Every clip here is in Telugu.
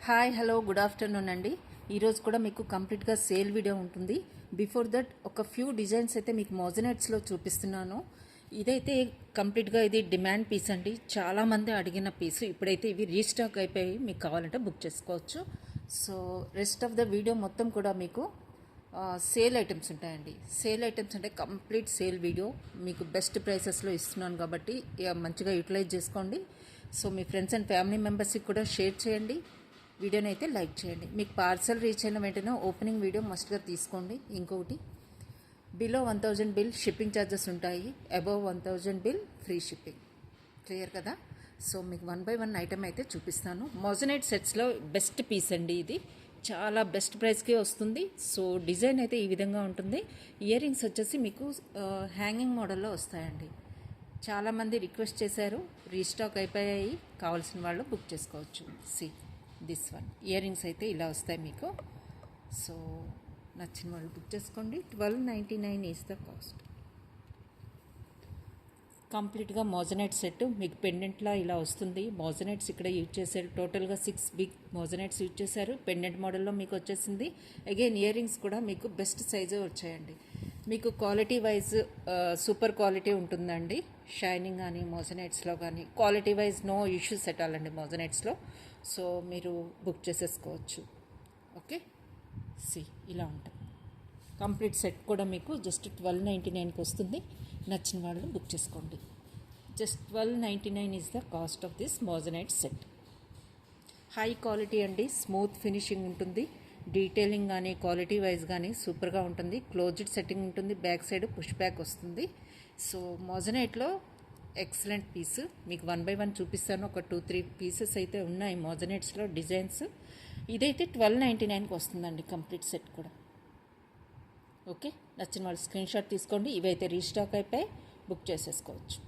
హాయ్ హలో గుడ్ ఆఫ్టర్నూన్ అండి. ఈరోజు కూడా మీకు కంప్లీట్గా సేల్ వీడియో ఉంటుంది. బిఫోర్ దట్ ఒక ఫ్యూ డిజైన్స్ అయితే మీకు మోజనెట్స్లో చూపిస్తున్నాను. ఇదైతే కంప్లీట్గా ఇది డిమాండ్ పీస్ అండి, చాలామంది అడిగిన పీస్. ఇప్పుడైతే ఇవి రీస్టాక్ అయిపోయి మీకు కావాలంటే బుక్ చేసుకోవచ్చు. So rest of the video మొత్తం కూడా మీకు సేల్ ఐటమ్స్ ఉంటాయండి. సేల్ ఐటమ్స్ అంటే కంప్లీట్ సేల్ వీడియో మీకు బెస్ట్ ప్రైసెస్లో ఇస్తున్నాను కాబట్టి మంచిగా యూటిలైజ్ చేసుకోండి. So me friends and family మెంబర్స్కి కూడా షేర్ చేయండి. వీడియోని అయితే లైక్ చేయండి. మీకు పార్సల్ రీచ్ అయిన వెంటనే ఓపెనింగ్ వీడియో మస్ట్గా తీసుకోండి. ఇంకొకటి, బిలో 1000 బిల్ షిప్పింగ్ ఛార్జెస్ ఉంటాయి, above 1000 bill free shipping. Clear కదా? సో మీకు 1 బై 1 ఐటమ్ అయితే చూపిస్తాను. మోజనైట్ సెట్స్లో బెస్ట్ పీస్ అండి ఇది, చాలా బెస్ట్ ప్రైస్కే వస్తుంది. సో డిజైన్ అయితే ఈ విధంగా ఉంటుంది. ఇయర్ రింగ్స్ వచ్చేసి మీకు హ్యాంగింగ్ మోడల్లో వస్తాయండి. చాలామంది రిక్వెస్ట్ చేశారు, రీస్టాక్ అయిపోయాయి, కావాల్సిన వాళ్ళు బుక్ చేసుకోవచ్చు. దిస్ వన్ ఇయర్ రింగ్స్ అయితే ఇలా వస్తాయి మీకు. సో నచ్చిన వాళ్ళు బుక్ చేసుకోండి. 1299 ఈజ్ ద కాస్ట్. కంప్లీట్గా మోజనైట్ సెట్ మీకు పెండెంట్లా ఇలా వస్తుంది. మోజనైట్స్ ఇక్కడ యూజ్ చేశారు, టోటల్గా 6 బిగ్ మోజనైట్స్ యూజ్ చేశారు. పెండెంట్ మోడల్లో మీకు వచ్చేసింది. అగైన్ ఇయర్ రింగ్స్ కూడా మీకు బెస్ట్ సైజే వచ్చాయండి. మీకు క్వాలిటీ వైజ్ సూపర్ క్వాలిటీ ఉంటుందండి. షైనింగ్ కానీ మోజనైట్స్లో కానీ క్వాలిటీ వైజ్ నో ఇష్యూస్ పెట్టాలండి మోజనైట్స్లో. సో మీరు బుక్ చేసేసుకోవచ్చు. ఓకే, ఇలా ఉంటుంది. కంప్లీట్ సెట్ కూడా మీకు జస్ట్ 1299కి వస్తుంది. నచ్చిన వాళ్ళు బుక్ చేసుకోండి. Just 1299 is the cost of this moissanite set. High quality అండి, స్మూత్ ఫినిషింగ్ ఉంటుంది. డీటెయిలింగ్ కానీ క్వాలిటీ వైజ్ కానీ సూపర్గా ఉంటుంది. క్లోజ్డ్ సెట్టింగ్ ఉంటుంది, బ్యాక్ సైడ్ పుష్ బ్యాక్ వస్తుంది. సో మోజనైట్లో ఎక్సలెంట్ పీస్. మీకు 1 బై 1 చూపిస్తాను. ఒక 2-3 పీసెస్ అయితే ఉన్నాయి మోజనైట్స్లో డిజైన్స్. ఇదైతే 1299కి వస్తుందండి కంప్లీట్ సెట్ కూడా. ఓకే, నచ్చిన వాళ్ళు స్క్రీన్ షాట్ తీసుకోండి. ఇవైతే రీస్టాక్ అయిపోయి బుక్ చేసేసుకోవచ్చు.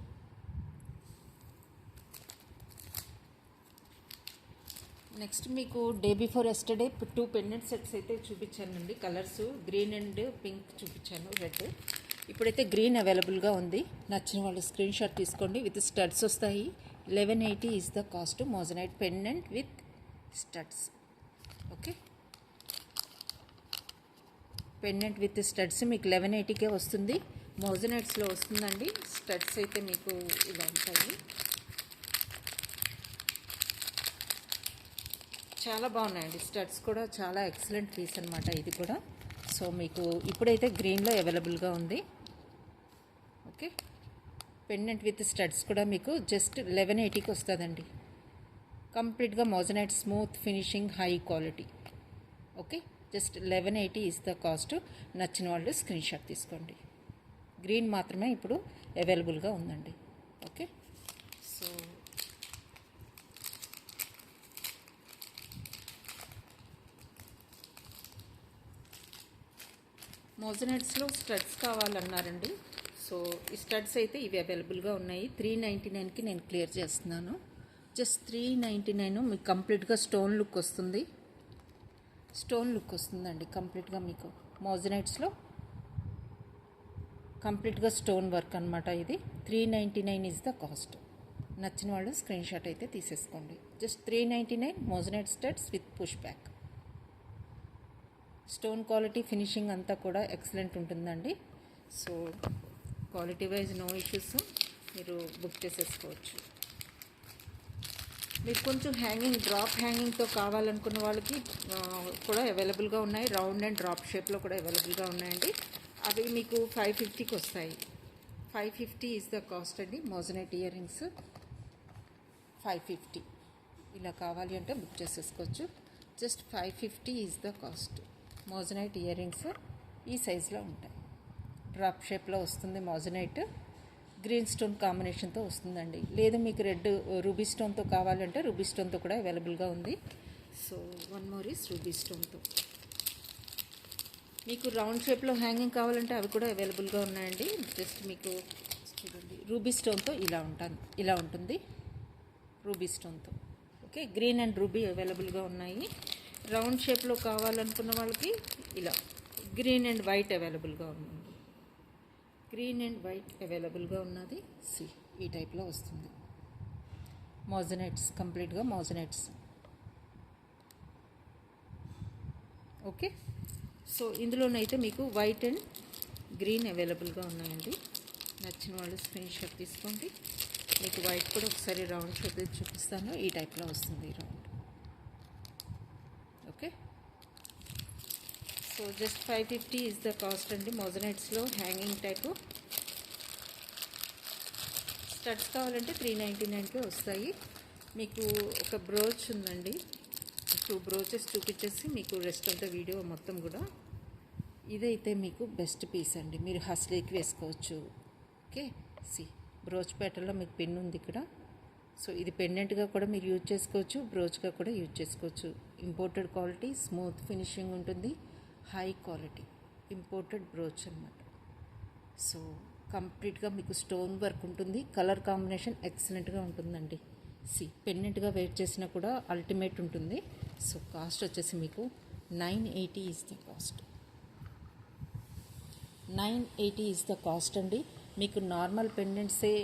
నెక్స్ట్ మీకు day before yesterday 2 pendant sets అయితే చూపించానండి. కలర్స్ గ్రీన్ అండ్ పింక్ చూపించాను, రెడ్. ఇప్పుడైతే గ్రీన్ అవైలబుల్గా ఉంది. నచ్చిన వాళ్ళు స్క్రీన్ షాట్ తీసుకోండి. విత్ స్టడ్స్ వస్తాయి. 1180 is the cost. Moissanite pendant with studs. Okay, pendant with studs మీకు 1180కే వస్తుంది. మోజనైట్స్లో వస్తుందండి. స్టడ్స్ అయితే మీకు ఇలా ఉంటాయి. చాలా బాగున్నాయండి స్టడ్స్ కూడా. చాలా ఎక్సలెంట్ పీస్ అనమాట ఇది కూడా. సో మీకు ఇప్పుడైతే గ్రీన్లో అవైలబుల్గా ఉంది. ఓకే, పెండెంట్ విత్ స్టడ్స్ కూడా మీకు జస్ట్ 1180కి వస్తుందండి. కంప్లీట్గా moissanite smooth finishing, high quality. Okay, just 1180 is the cost. నచ్చిన వాళ్ళు స్క్రీన్ షాట్ తీసుకోండి. గ్రీన్ మాత్రమే ఇప్పుడు అవైలబుల్గా ఉందండి. ఓకే, సో మోజనైట్స్లో స్టడ్స్ కావాలన్నారండి. సో ఈ స్టడ్స్ అయితే ఇవి అవైలబుల్గా ఉన్నాయి. 399కి నేను క్లియర్ చేస్తున్నాను. జస్ట్ 399 మీకు కంప్లీట్గా స్టోన్ లుక్ వస్తుంది. స్టోన్ లుక్ వస్తుందండి కంప్లీట్గా మీకు. మోజనైట్స్లో కంప్లీట్గా స్టోన్ వర్క్ అనమాట ఇది. 399 ఈజ్ ద కాస్ట్. నచ్చిన వాళ్ళు స్క్రీన్ షాట్ అయితే తీసేసుకోండి. Just 399 moissanite studs with push back. Stone quality finishing అంతా కూడా ఎక్సలెంట్ ఉంటుందండి. So quality wise no issues, మీరు బుక్ చేసేసుకోవచ్చు. మీరు కొంచెం హ్యాంగింగ్, డ్రాప్ హ్యాంగింగ్తో కావాలనుకున్న వాళ్ళకి కూడా అవైలబుల్గా ఉన్నాయి. రౌండ్ అండ్ డ్రాప్ షేప్లో కూడా అవైలబుల్గా ఉన్నాయండి. అవి మీకు 550కి వస్తాయి. 550 ఈజ్ ద కాస్ట్ అండి. Moissanite ear rings 550. ఇలా కావాలి అంటే బుక్ చేసేసుకోవచ్చు. Just 550 is the cost. Moissanite ear rings ఈ సైజులో ఉంటాయి. డ్రాప్ షేప్లో వస్తుంది మోజనైట్. గ్రీన్ స్టోన్ కాంబినేషన్తో వస్తుందండి. లేదు మీకు రెడ్ రూబీ స్టోన్తో కావాలంటే రూబీ స్టోన్తో కూడా అవైలబుల్గా ఉంది. సో 1 మోర్ ఈస్ రూబీ స్టోన్తో. మీకు రౌండ్ షేప్లో హ్యాంగింగ్ కావాలంటే అవి కూడా అవైలబుల్గా ఉన్నాయండి. జస్ట్ మీకు చూడండి, రూబీ స్టోన్తో ఇలా ఉంటుంది రూబీ స్టోన్తో. ఓకే, గ్రీన్ అండ్ రూబీ అవైలబుల్గా ఉన్నాయి. రౌండ్ షేప్లో కావాలనుకున్న వాళ్ళకి ఇలా గ్రీన్ అండ్ వైట్ అవైలబుల్గా ఉంది. గ్రీన్ అండ్ వైట్ అవైలబుల్గా ఉన్నది. ఈ టైప్లో వస్తుంది. మోజనైట్స్ కంప్లీట్గా మోజనైట్స్. ఓకే. సో ఇందులోనైతే మీకు వైట్ అండ్ గ్రీన్ అవైలబుల్గా ఉన్నాయండి. నచ్చిన వాళ్ళు స్క్రీన్ షాట్ తీసుకోండి. మీకు వైట్ కూడా ఒకసారి రౌండ్ షేప్ చూపిస్తాను. ఈ టైప్లో వస్తుంది round. Okay. So just 550 is the cost అండి. మోజనైట్స్లో హ్యాంగింగ్ టైపు. స్టడ్స్ కావాలంటే 399కే వస్తాయి. మీకు ఒక బ్రోచ్ ఉందండి. 2 బ్రోచెస్ చూపించేసి మీకు రెస్ట్ ఆఫ్ ద వీడియో మొత్తం కూడా. ఇదైతే మీకు బెస్ట్ పీస్ అండి. మీరు హస్లీకి వేసుకోవచ్చు. ఓకే. బ్రోచ్ ప్యాటర్న్లో మీకు పెన్ ఉంది ఇక్కడ. సో ఇది పెండెంట్గా కూడా మీరు యూజ్ చేసుకోవచ్చు, బ్రోచ్గా కూడా యూజ్ చేసుకోవచ్చు. ఇంపోర్టెడ్ క్వాలిటీ, స్మూత్ ఫినిషింగ్ ఉంటుంది, హై క్వాలిటీ ఇంపోర్టెడ్ బ్రోచ్ అన్నమాట. సో కంప్లీట్గా మీకు స్టోన్ వర్క్ ఉంటుంది. కలర్ కాంబినేషన్ ఎక్సలెంట్గా ఉంటుందండి. పెండెంట్గా వేర్ చేసినా కూడా అల్టిమేట్ ఉంటుంది. సో కాస్ట్ వచ్చేసి మీకు 980 is the cost. 980 is the cost అండి. మీకు నార్మల్ పెండెంట్సే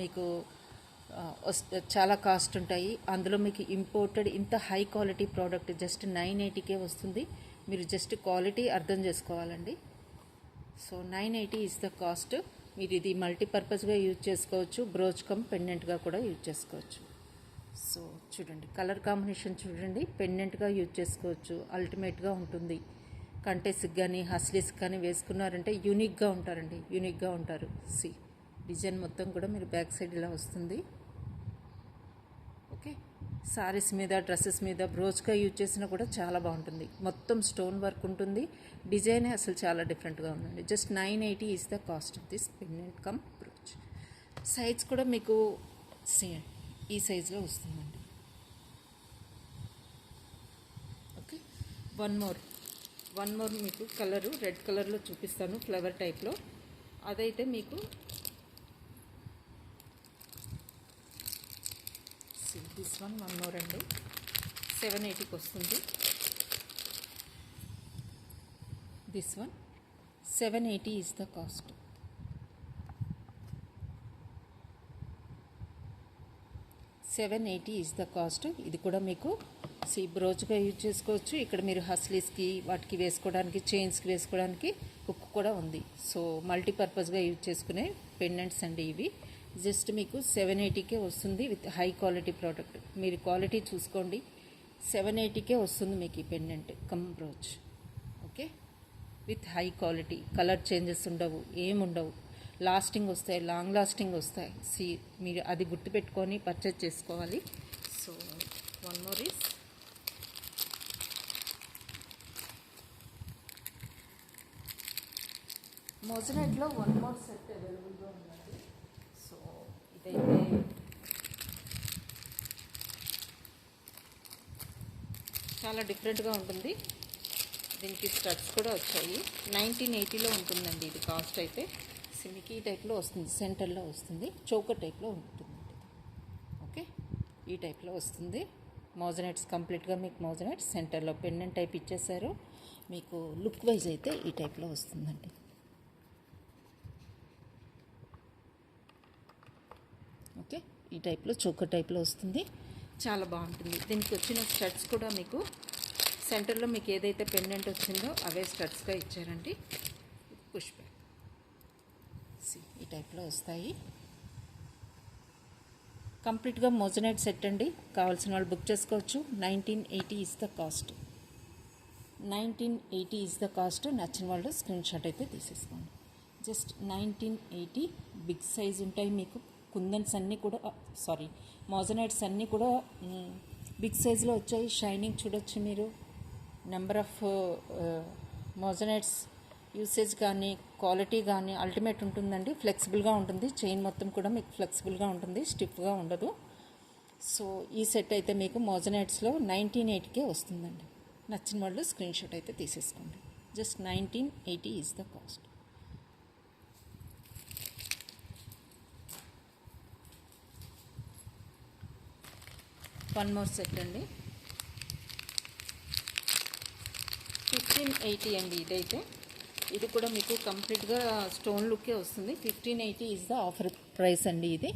మీకు చాలా కాస్ట్ ఉంటాయి. అందులో మీకు ఇంపోర్టెడ్ ఇంత హై క్వాలిటీ ప్రోడక్ట్ జస్ట్ 980కే వస్తుంది. మీరు జస్ట్ క్వాలిటీ అర్థం చేసుకోవాలండి. So 980 is the cost. మీరు ఇది మల్టీపర్పస్గా యూజ్ చేసుకోవచ్చు, బ్రోచ్ కమ్ పెండెంట్గా కూడా యూజ్ చేసుకోవచ్చు. సో చూడండి కలర్ కాంబినేషన్ చూడండి. పెండెంట్గా యూజ్ చేసుకోవచ్చు, అల్టిమేట్గా ఉంటుంది. కంటెస్కి కానీ హస్లీస్కి కానీ వేసుకున్నారంటే యూనిక్గా ఉంటారండి, యూనిక్గా ఉంటారు. డిజైన్ మొత్తం కూడా మీరు బ్యాక్ సైడ్ ఇలా వస్తుంది. ఓకే. సారీస్ మీద, డ్రెస్సెస్ మీద బ్రోచ్గా యూజ్ చేసినా కూడా చాలా బాగుంటుంది. మొత్తం స్టోన్ వర్క్ ఉంటుంది. డిజైనే అసలు చాలా డిఫరెంట్గా ఉందండి. Just 980 is the cost of this pendant come brooch. Size కూడా మీకు ఈ సైజులో వస్తుందండి. ఓకే. వన్ మోర్ మీకు కలరు రెడ్ కలర్లో చూపిస్తాను, ఫ్లవర్ టైప్లో. అదైతే మీకు దిస్ వన్ మోర్ అండి. 780కి వస్తుంది. This one 780 is the cost. 780 is the cost. ఇది కూడా మీకు బ్రోచ్గా యూజ్ చేసుకోవచ్చు. ఇక్కడ మీరు హస్లీస్కి వాటికి వేసుకోవడానికి, చైన్స్కి వేసుకోవడానికి హుక్ కూడా ఉంది. సో మల్టీపర్పస్గా యూజ్ చేసుకునే పెండెంట్స్ అండి ఇవి. జస్ట్ మీకు 780కే వస్తుంది విత్ హై క్వాలిటీ ప్రోడక్ట్. మీరు క్వాలిటీ చూసుకోండి. 780కే వస్తుంది మీకు ఈ pendant come brooch. Okay. With high quality, colour changes ఉండవు, ఏముండవు. లాస్టింగ్ వస్తాయి, లాంగ్ లాస్టింగ్ వస్తాయి. మీరు అది గుర్తుపెట్టుకొని పర్చేజ్ చేసుకోవాలి. సో వన్ మోర్ ఈస్ మోజనైట్లో వన్ మోర్ సెట్ అవైలబుల్గా ఉందండి. సో ఇదైతే చాలా డిఫరెంట్గా ఉంటుంది. దీనికి స్టడ్స్ కూడా వచ్చాయి. 1980లో ఉంటుందండి ఇది కాస్ట్ అయితే. సిమికీ టైప్లో వస్తుంది, సెంటర్లో వస్తుంది, చౌకర్ టైప్లో ఉంటుంది. ఓకే. ఈ టైప్లో వస్తుంది. మోజనైట్స్ కంప్లీట్గా మీకు మోజనైట్స్ సెంటర్లో పెండెంట్ టైప్ ఇచ్చేసారు. మీకు లుక్ వైజ్ అయితే ఈ టైప్లో వస్తుందండి. ఓకే. ఈ టైప్లో చోకర్ టైప్లో వస్తుంది. చాలా బాగుంటుంది. దీనికి వచ్చిన స్టడ్స్ కూడా మీకు సెంటర్లో మీకు ఏదైతే పెండెంట్ వచ్చిందో అవే స్టడ్స్గా ఇచ్చారండి. పుష్ బ్యాక్ ఈ టైప్లో వస్తాయి. కంప్లీట్గా మోజనైట్ సెట్ అండి. కావాల్సిన వాళ్ళు బుక్ చేసుకోవచ్చు. 1980 is the cost. 1980 is the cost. నచ్చిన వాళ్ళు స్క్రీన్ షాట్ అయితే తీసేసుకోండి. జస్ట్ 1980. బిగ్ సైజ్ ఉంటాయి మీకు. కుందన్స్ అన్నీ కూడా మోజనైట్స్ అన్నీ కూడా బిగ్ సైజులో వచ్చాయి. షైనింగ్ చూడొచ్చు మీరు. నెంబర్ ఆఫ్ మోజనైట్స్ యూసేజ్ కానీ క్వాలిటీ కానీ అల్టిమేట్ ఉంటుందండి. ఫ్లెక్సిబుల్గా ఉంటుంది. చైన్ మొత్తం కూడా మీకు ఫ్లెక్సిబుల్గా ఉంటుంది, స్టిఫ్గా ఉండదు. సో ఈ సెట్ అయితే మీకు మోజనైట్స్లో 1980కే వస్తుందండి. నచ్చిన వాళ్ళు స్క్రీన్ షాట్ అయితే తీసేసుకోండి. Just 1980 is the cost. One more set అండి. 1580 అండి ఇదైతే. ఇది కూడా మీకు కంప్లీట్గా స్టోన్ లుక్కే వస్తుంది. 1580 ఈజ్ ద ఆఫర్ ప్రైస్ అండి ఇది.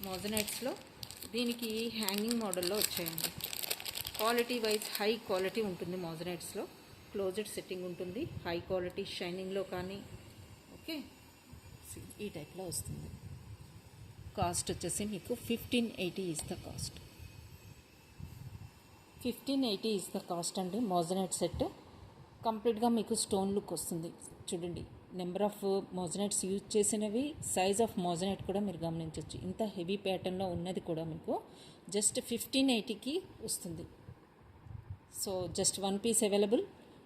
మోజనైట్స్లో దీనికి హ్యాంగింగ్ మోడల్లో వచ్చాయండి. క్వాలిటీ వైజ్ హై క్వాలిటీ ఉంటుంది మోజనైట్స్లో. క్లోజెడ్ సెట్టింగ్ ఉంటుంది, హై క్వాలిటీ షైనింగ్లో కానీ. ఓకే, ఈ టైప్లో వస్తుంది. కాస్ట్ వచ్చేసి మీకు 1580 is the cost. 1580 is the cost అండి. మోజనైట్ సెట్ కంప్లీట్గా మీకు స్టోన్ లుక్ వస్తుంది. చూడండి, నెంబర్ ఆఫ్ మోజనైట్స్ యూజ్ చేసినవి, సైజ్ ఆఫ్ మోజనైట్ కూడా మీరు గమనించవచ్చు. ఇంత హెవీ ప్యాటర్న్లో ఉన్నది కూడా మీకు జస్ట్ 1580కి వస్తుంది. So just 1 piece available.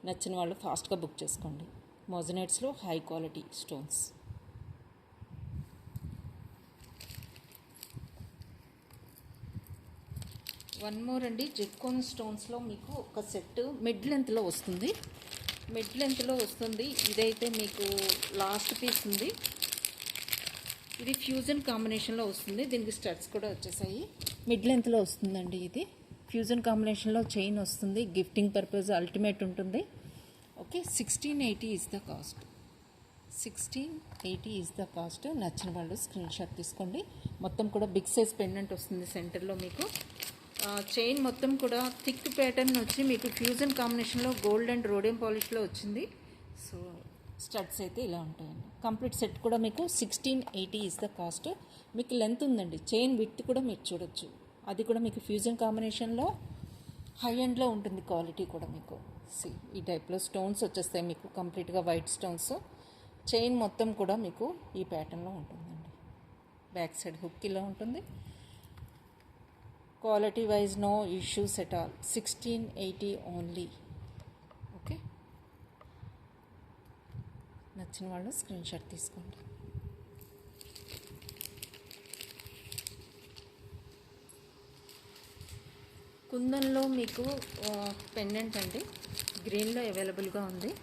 నచ్చిన వాళ్ళు ఫాస్ట్గా బుక్ చేసుకోండి. మోజనైట్స్లో high quality stones. One more అండి, జిర్కోన్ స్టోన్స్లో మీకు ఒక సెట్ మిడ్ లెంత్లో వస్తుంది. మిడ్ లెంత్లో వస్తుంది. ఇదైతే మీకు లాస్ట్ పీస్ ఉంది. ఇది ఫ్యూజన్ కాంబినేషన్లో వస్తుంది. దీనికి స్టడ్స్ కూడా వచ్చేసాయి. మిడ్ లెంత్లో వస్తుందండి. ఇది ఫ్యూజన్ కాంబినేషన్లో చైన్ వస్తుంది. గిఫ్టింగ్ పర్పస్ అల్టిమేట్ ఉంటుంది. Okay, 1680 is the cost. 1680 is the cost. నచ్చిన వాళ్ళు స్క్రీన్ షాట్ తీసుకోండి. మొత్తం కూడా బిగ్ సైజ్ పెండెంట్ వస్తుంది సెంటర్లో మీకు. చైన్ మొత్తం కూడా థిక్ ప్యాటర్న్ వచ్చి మీకు ఫ్యూజన్ కాంబినేషన్లో గోల్డ్ అండ్ రోడియం పాలిష్లో వచ్చింది. సో స్టడ్స్ అయితే ఇలా ఉంటాయండి. కంప్లీట్ సెట్ కూడా మీకు 1680 ఈజ్ ద కాస్ట్. మీకు లెంత్ ఉందండి, చైన్ విడ్త్ కూడా మీరు చూడొచ్చు. అది కూడా మీకు ఫ్యూజన్ కాంబినేషన్లో హై ఎండ్లో ఉంటుంది. క్వాలిటీ కూడా మీకు ఈ టైప్లో స్టోన్స్ వచ్చేస్తాయి మీకు. కంప్లీట్గా వైట్ స్టోన్స్. చైన్ మొత్తం కూడా మీకు ఈ ప్యాటర్న్లో ఉంటుందండి. బ్యాక్ సైడ్ హుక్ ఇలా ఉంటుంది. Quality wise no issues at all. 1680 only. Okay, నచ్చిన వాళ్ళు స్క్రీన్ షాట్ తీసుకోండి. కుందన్లో మీకు పెండెంట్ అండి, గ్రీన్లో అవైలబుల్గా ఉంది.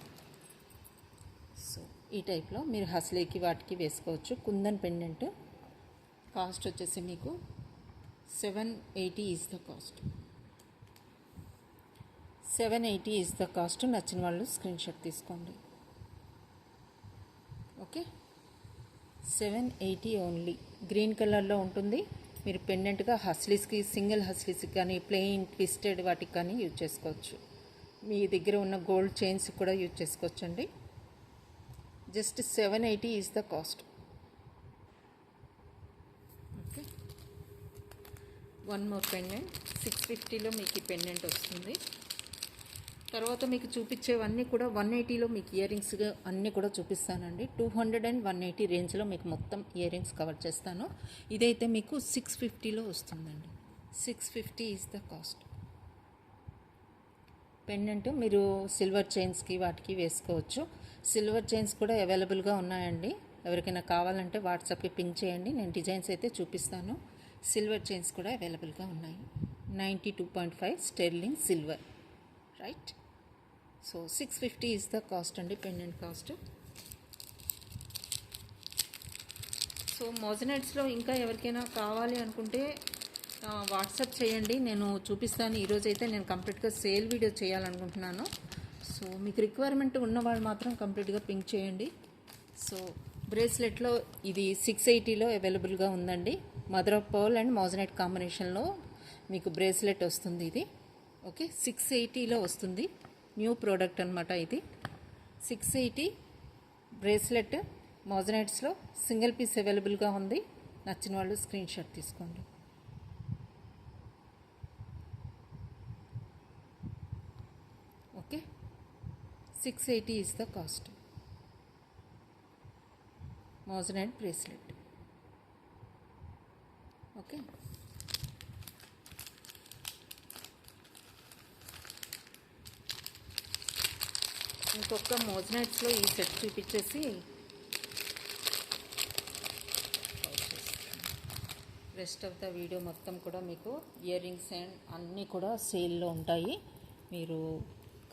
సో ఈ టైప్లో మీరు హస్లీకి వాటికి వేసుకోవచ్చు. కుందన్ పెండెంట్ కాస్ట్ వచ్చేసి మీకు 780 is the cost. 780 is the cost. నచ్చిన వాళ్ళు స్క్రీన్ షాట్ తీసుకోండి. Okay, 780 only. గ్రీన్ కలర్లో ఉంటుంది. మీరు పెండెంట్గా హస్లీస్కి, సింగిల్ హస్లీస్కి కానీ, ప్లెయిన్ ట్విస్టెడ్ వాటికి కానీ యూజ్ చేసుకోవచ్చు. మీ దగ్గర ఉన్న గోల్డ్ చైన్స్ కూడా యూజ్ చేసుకోవచ్చు అండి. Just 780 is the cost. Okay, one more pendant. 650లో మీకు ఈ పెండెంట్ వస్తుంది. తర్వాత మీకు చూపించేవన్నీ కూడా 180లో మీకు ఇయర్ రింగ్స్గా అన్నీ కూడా చూపిస్తానండి. 200 అండ్ 180 రేంజ్లో మీకు మొత్తం ఇయర్ రింగ్స్ కవర్ చేస్తాను. ఇదైతే మీకు 650లో వస్తుందండి. 650 ఈజ్ ద కాస్ట్. పెండెంట్ మీరు సిల్వర్ చైన్స్కి వాటికి వేసుకోవచ్చు. సిల్వర్ చైన్స్ కూడా అవైలబుల్గా ఉన్నాయండి. ఎవరికైనా కావాలంటే వాట్సాప్కి పింక్ చేయండి, నేను డిజైన్స్ అయితే చూపిస్తాను. సిల్వర్ చైన్స్ కూడా అవైలబుల్గా ఉన్నాయి. 92.5 sterling silver, right. So 650 is the cost అండి, పెండెంట్ కాస్ట్. సో మోజనైట్స్లో ఇంకా ఎవరికైనా కావాలి అనుకుంటే వాట్సాప్ చేయండి, నేను చూపిస్తాను. ఈరోజైతే నేను కంప్లీట్గా సేల్ వీడియో చేయాలనుకుంటున్నాను. సో మీకు రిక్వైర్మెంట్ ఉన్నవాళ్ళు మాత్రం కంప్లీట్గా పింక్ చేయండి. సో బ్రేస్లెట్లో ఇది 680లో అవైలబుల్గా ఉందండి. Mother of pearl and moissanite కాంబినేషన్లో మీకు బ్రేస్లెట్ వస్తుంది. ఇది ఓకే, 680లో వస్తుంది. న్యూ ప్రోడక్ట్ అనమాట ఇది. 680 బ్రేస్లెట్ మోజనైట్స్లో సింగిల్ పీస్ అవైలబుల్గా ఉంది. నచ్చిన వాళ్ళు స్క్రీన్ షాట్ తీసుకోండి. Okay, 680 is the cost. Moissanite bracelet. Okay, ఇంకొక మోజనైట్స్లో ఈ సెట్ చూపించేసి రెస్ట్ ఆఫ్ ద వీడియో మొత్తం కూడా మీకు ఇయర్ రింగ్స్ అండ్ అన్నీ కూడా సేల్లో ఉంటాయి. మీరు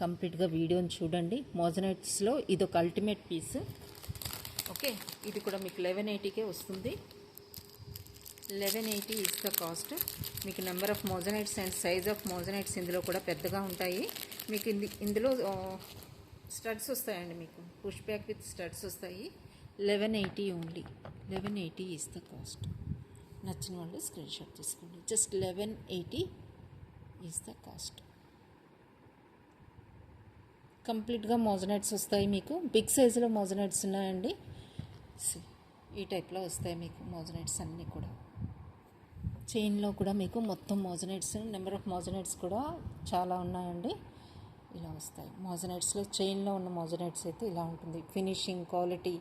కంప్లీట్గా వీడియోని చూడండి. మోజనైట్స్లో ఇది ఒక అల్టిమేట్ పీస్. ఓకే, ఇది కూడా మీకు 1180కే వస్తుంది. 1180 ఈజ్ ద కాస్ట్. మీకు number of మోజనైట్స్ and size of మోజనైట్స్ ఇందులో కూడా పెద్దగా ఉంటాయి. మీకు ఇందులో స్టడ్స్ వస్తాయండి. మీకు పుష్ బ్యాక్ విత్ స్టడ్స్ వస్తాయి. 1180 ఓన్లీ. 1180 is the cost. నచ్చిన వాళ్ళు స్క్రీన్ షాట్ తీసుకోండి. Just 1180 is the cost. కంప్లీట్గా మోజనైట్స్ వస్తాయి మీకు. బిగ్ సైజులో మోజనైట్స్ ఉన్నాయండి. ఈ టైప్లో వస్తాయి మీకు మోజనైట్స్ అన్నీ కూడా. చైన్లో కూడా మీకు మొత్తం మోజనైట్స్, నెంబర్ ఆఫ్ మోజనైట్స్ కూడా చాలా ఉన్నాయండి. ఇలా వస్తాయి మోజనైట్స్లో. చైన్లో ఉన్న మోజనైట్స్ అయితే ఇలా ఉంటుంది. ఫినిషింగ్, క్వాలిటీ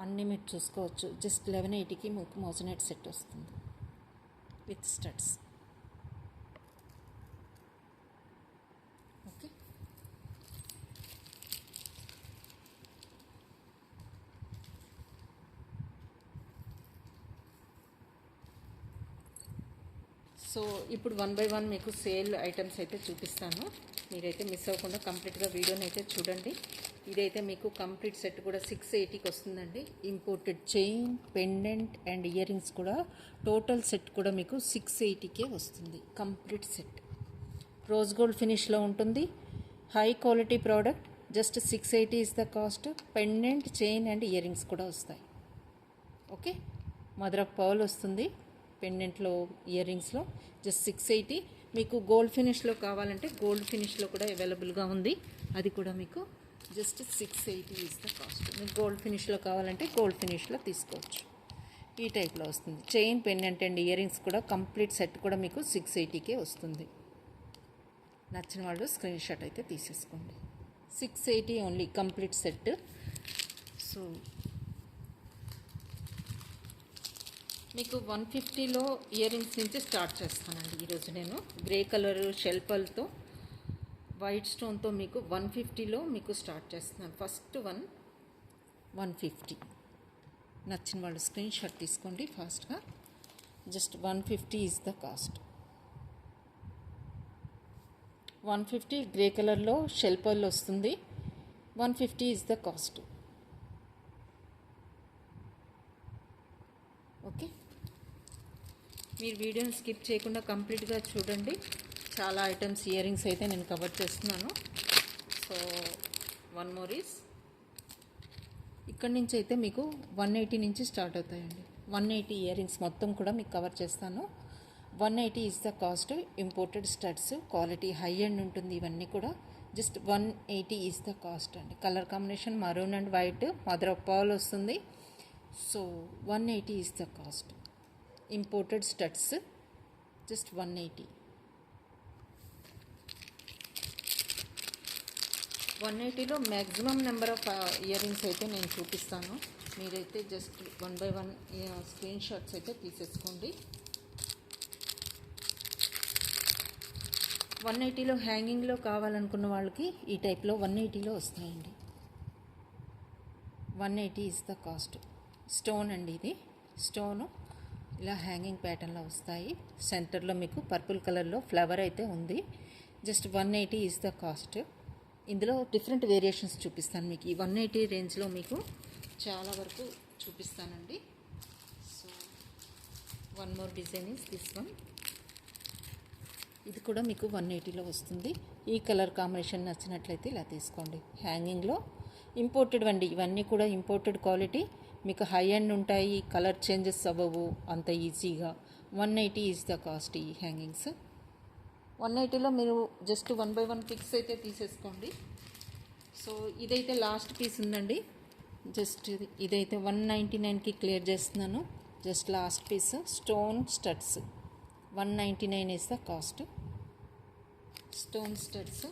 అన్నీ మీరు చూసుకోవచ్చు. జస్ట్ 1180కి మీకు మోజనైట్ సెట్ వస్తుంది విత్ స్టడ్స్. ఓకే, సో ఇప్పుడు 1 by 1 మీకు సేల్ ఐటమ్స్ అయితే చూపిస్తాను. మీరైతే మిస్ అవ్వకుండా కంప్లీట్గా వీడియోని అయితే చూడండి. ఇదైతే మీకు కంప్లీట్ సెట్ కూడా 680కి వస్తుందండి. Imported chain, pendant and year rings కూడా టోటల్ సెట్ కూడా మీకు 680కే వస్తుంది. కంప్లీట్ సెట్ రోజ్ గోల్డ్ ఫినిష్లో ఉంటుంది. High quality product. Just 680 is the cost. Pendant, chain and year rings కూడా వస్తాయి. ఓకే, మదర్ ఆఫ్ పర్ల్ వస్తుంది పెండెంట్లో, ఇయర్ రింగ్స్లో. జస్ట్ 680. మీకు గోల్డ్ ఫినిష్లో కావాలంటే గోల్డ్ ఫినిష్లో కూడా అవైలబుల్గా ఉంది. అది కూడా మీకు జస్ట్ 680 ఇస్ ద కాస్ట్. మీకు గోల్డ్ ఫినిష్లో కావాలంటే గోల్డ్ ఫినిష్లో తీసుకోవచ్చు. ఈ టైప్లో వస్తుంది. Chain, pendant and year rings కూడా కంప్లీట్ సెట్ కూడా మీకు 680కే వస్తుంది. నచ్చిన వాళ్ళు స్క్రీన్ షాట్ అయితే తీసేసుకోండి. 680 ఓన్లీ కంప్లీట్ సెట్. సో మీకు 150లో ఇయర్ రింగ్స్ నుంచి స్టార్ట్ చేస్తానండి ఈరోజు నేను. గ్రే కలర్ షెల్పల్తో వైట్ స్టోన్తో మీకు 150లో మీకు స్టార్ట్ చేస్తున్నాను. ఫస్ట్ 150. నచ్చిన వాళ్ళు స్క్రీన్ షాట్ తీసుకోండి ఫాస్ట్గా. Just 150 is the cost. 150 grey కలర్లో షెల్పల్ వస్తుంది. 150 ఈజ్ ద కాస్ట్. ఓకే, మీరు వీడియోని స్కిప్ చేయకుండా కంప్లీట్గా చూడండి. చాలా ఐటమ్స్ ఇయర్ రింగ్స్ అయితే నేను కవర్ చేస్తున్నాను. సో 1 more ఈజ్ ఇక్కడి నుంచి అయితే మీకు 180 నుంచి స్టార్ట్ అవుతాయండి. 180 ఇయర్ రింగ్స్ మొత్తం కూడా మీకు కవర్ చేస్తాను. 180 is the cost. Imported studs, quality high end ఉంటుంది. ఇవన్నీ కూడా జస్ట్ 180 ఈజ్ ద కాస్ట్ అండి. Colour combination maroon and white, mother of pearl వస్తుంది. So 180 is the cost. Imported studs just 180. 180లో maximum number of earrings అయితే నేను చూపిస్తాను. మీరైతే జస్ట్ 1 by 1 స్క్రీన్ షాట్స్ అయితే తీసేసుకోండి. 180లో హ్యాంగింగ్లో కావాలనుకున్న వాళ్ళకి ఈ టైప్లో 180లో వస్తాయండి. 180 ఈజ్ ద కాస్ట్. స్టోన్ అండి, ఇది స్టోను ఇలా హ్యాంగింగ్ ప్యాటర్న్లో వస్తాయి. సెంటర్లో మీకు పర్పుల్ కలర్లో ఫ్లవర్ అయితే ఉంది. Just 180 is the cost. ఇందులో డిఫరెంట్ వేరియేషన్స్ చూపిస్తాను మీకు. ఈ 180 రేంజ్లో మీకు చాలా వరకు చూపిస్తానండి. So 1 more design is this one. ఇది కూడా మీకు 180లో వస్తుంది. ఈ కలర్ కాంబినేషన్ నచ్చినట్లయితే ఇలా తీసుకోండి. హ్యాంగింగ్లో ఇంపోర్టెడ్ అండి, ఇవన్నీ కూడా ఇంపోర్టెడ్ క్వాలిటీ. మీకు హై ఎండ్ ఉంటాయి, కలర్ చేంజెస్ అవ్వవు అంత ఈజీగా. 180 ఈజ్ ద కాస్ట్. ఈ హ్యాంగింగ్స్ 180లో మీరు జస్ట్ 1 by 1 పిక్స్ అయితే తీసేసుకోండి. సో ఇదైతే లాస్ట్ పీస్ ఉందండి. జస్ట్ ఇదైతే 199కి క్లియర్ చేస్తున్నాను. Just last piece stone studs. 199 is the cost. Stone studs.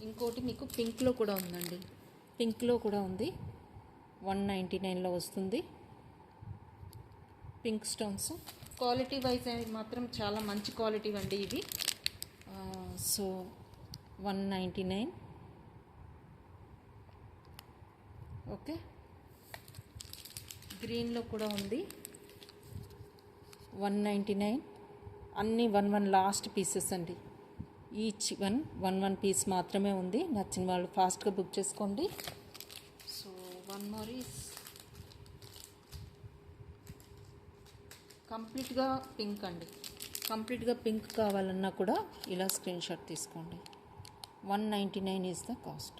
ఇంకోటి మీకు పింక్లో కూడా ఉందండి. పింక్లో కూడా ఉంది. 199లో వస్తుంది. Pink stones. క్వాలిటీ వైజ్ మాత్రం చాలా మంచి క్వాలిటీ అండి ఇవి. సో 199. ఓకే, గ్రీన్లో కూడా ఉంది. 199. అన్నీ 1 లాస్ట్ పీసెస్ అండి. ఈచ్ 1 పీస్ మాత్రమే ఉంది. నచ్చిన వాళ్ళు ఫాస్ట్గా బుక్ చేసుకోండి. సో 1 more ఈజ్ కంప్లీట్గా పింక్ అండి. కంప్లీట్గా పింక్ కావాలన్నా కూడా ఇలా స్క్రీన్ షాట్ తీసుకోండి. 199 ఈజ్ ద కాస్ట్.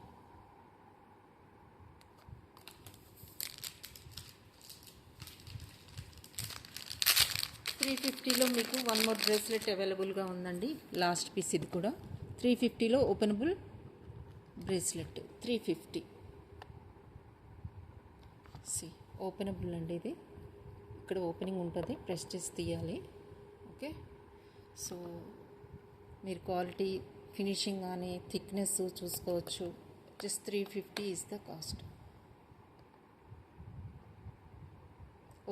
350లో మీకు వన్ మోర్ బ్రేస్లెట్ అవైలబుల్గా ఉందండి. లాస్ట్ పీస్ ఇది కూడా 350లో ఓపెనబుల్ బ్రేస్లెట్ 350. సి ఓపెనబుల్ అండి ఇది. ఇక్కడ ఓపెనింగ్ ఉంటుంది, ప్రెస్ చేసి తీయాలి. ఓకే, సో మీరు క్వాలిటీ ఫినిషింగ్ కానీ థిక్నెస్ చూసుకోవచ్చు. Just 350 is the cost.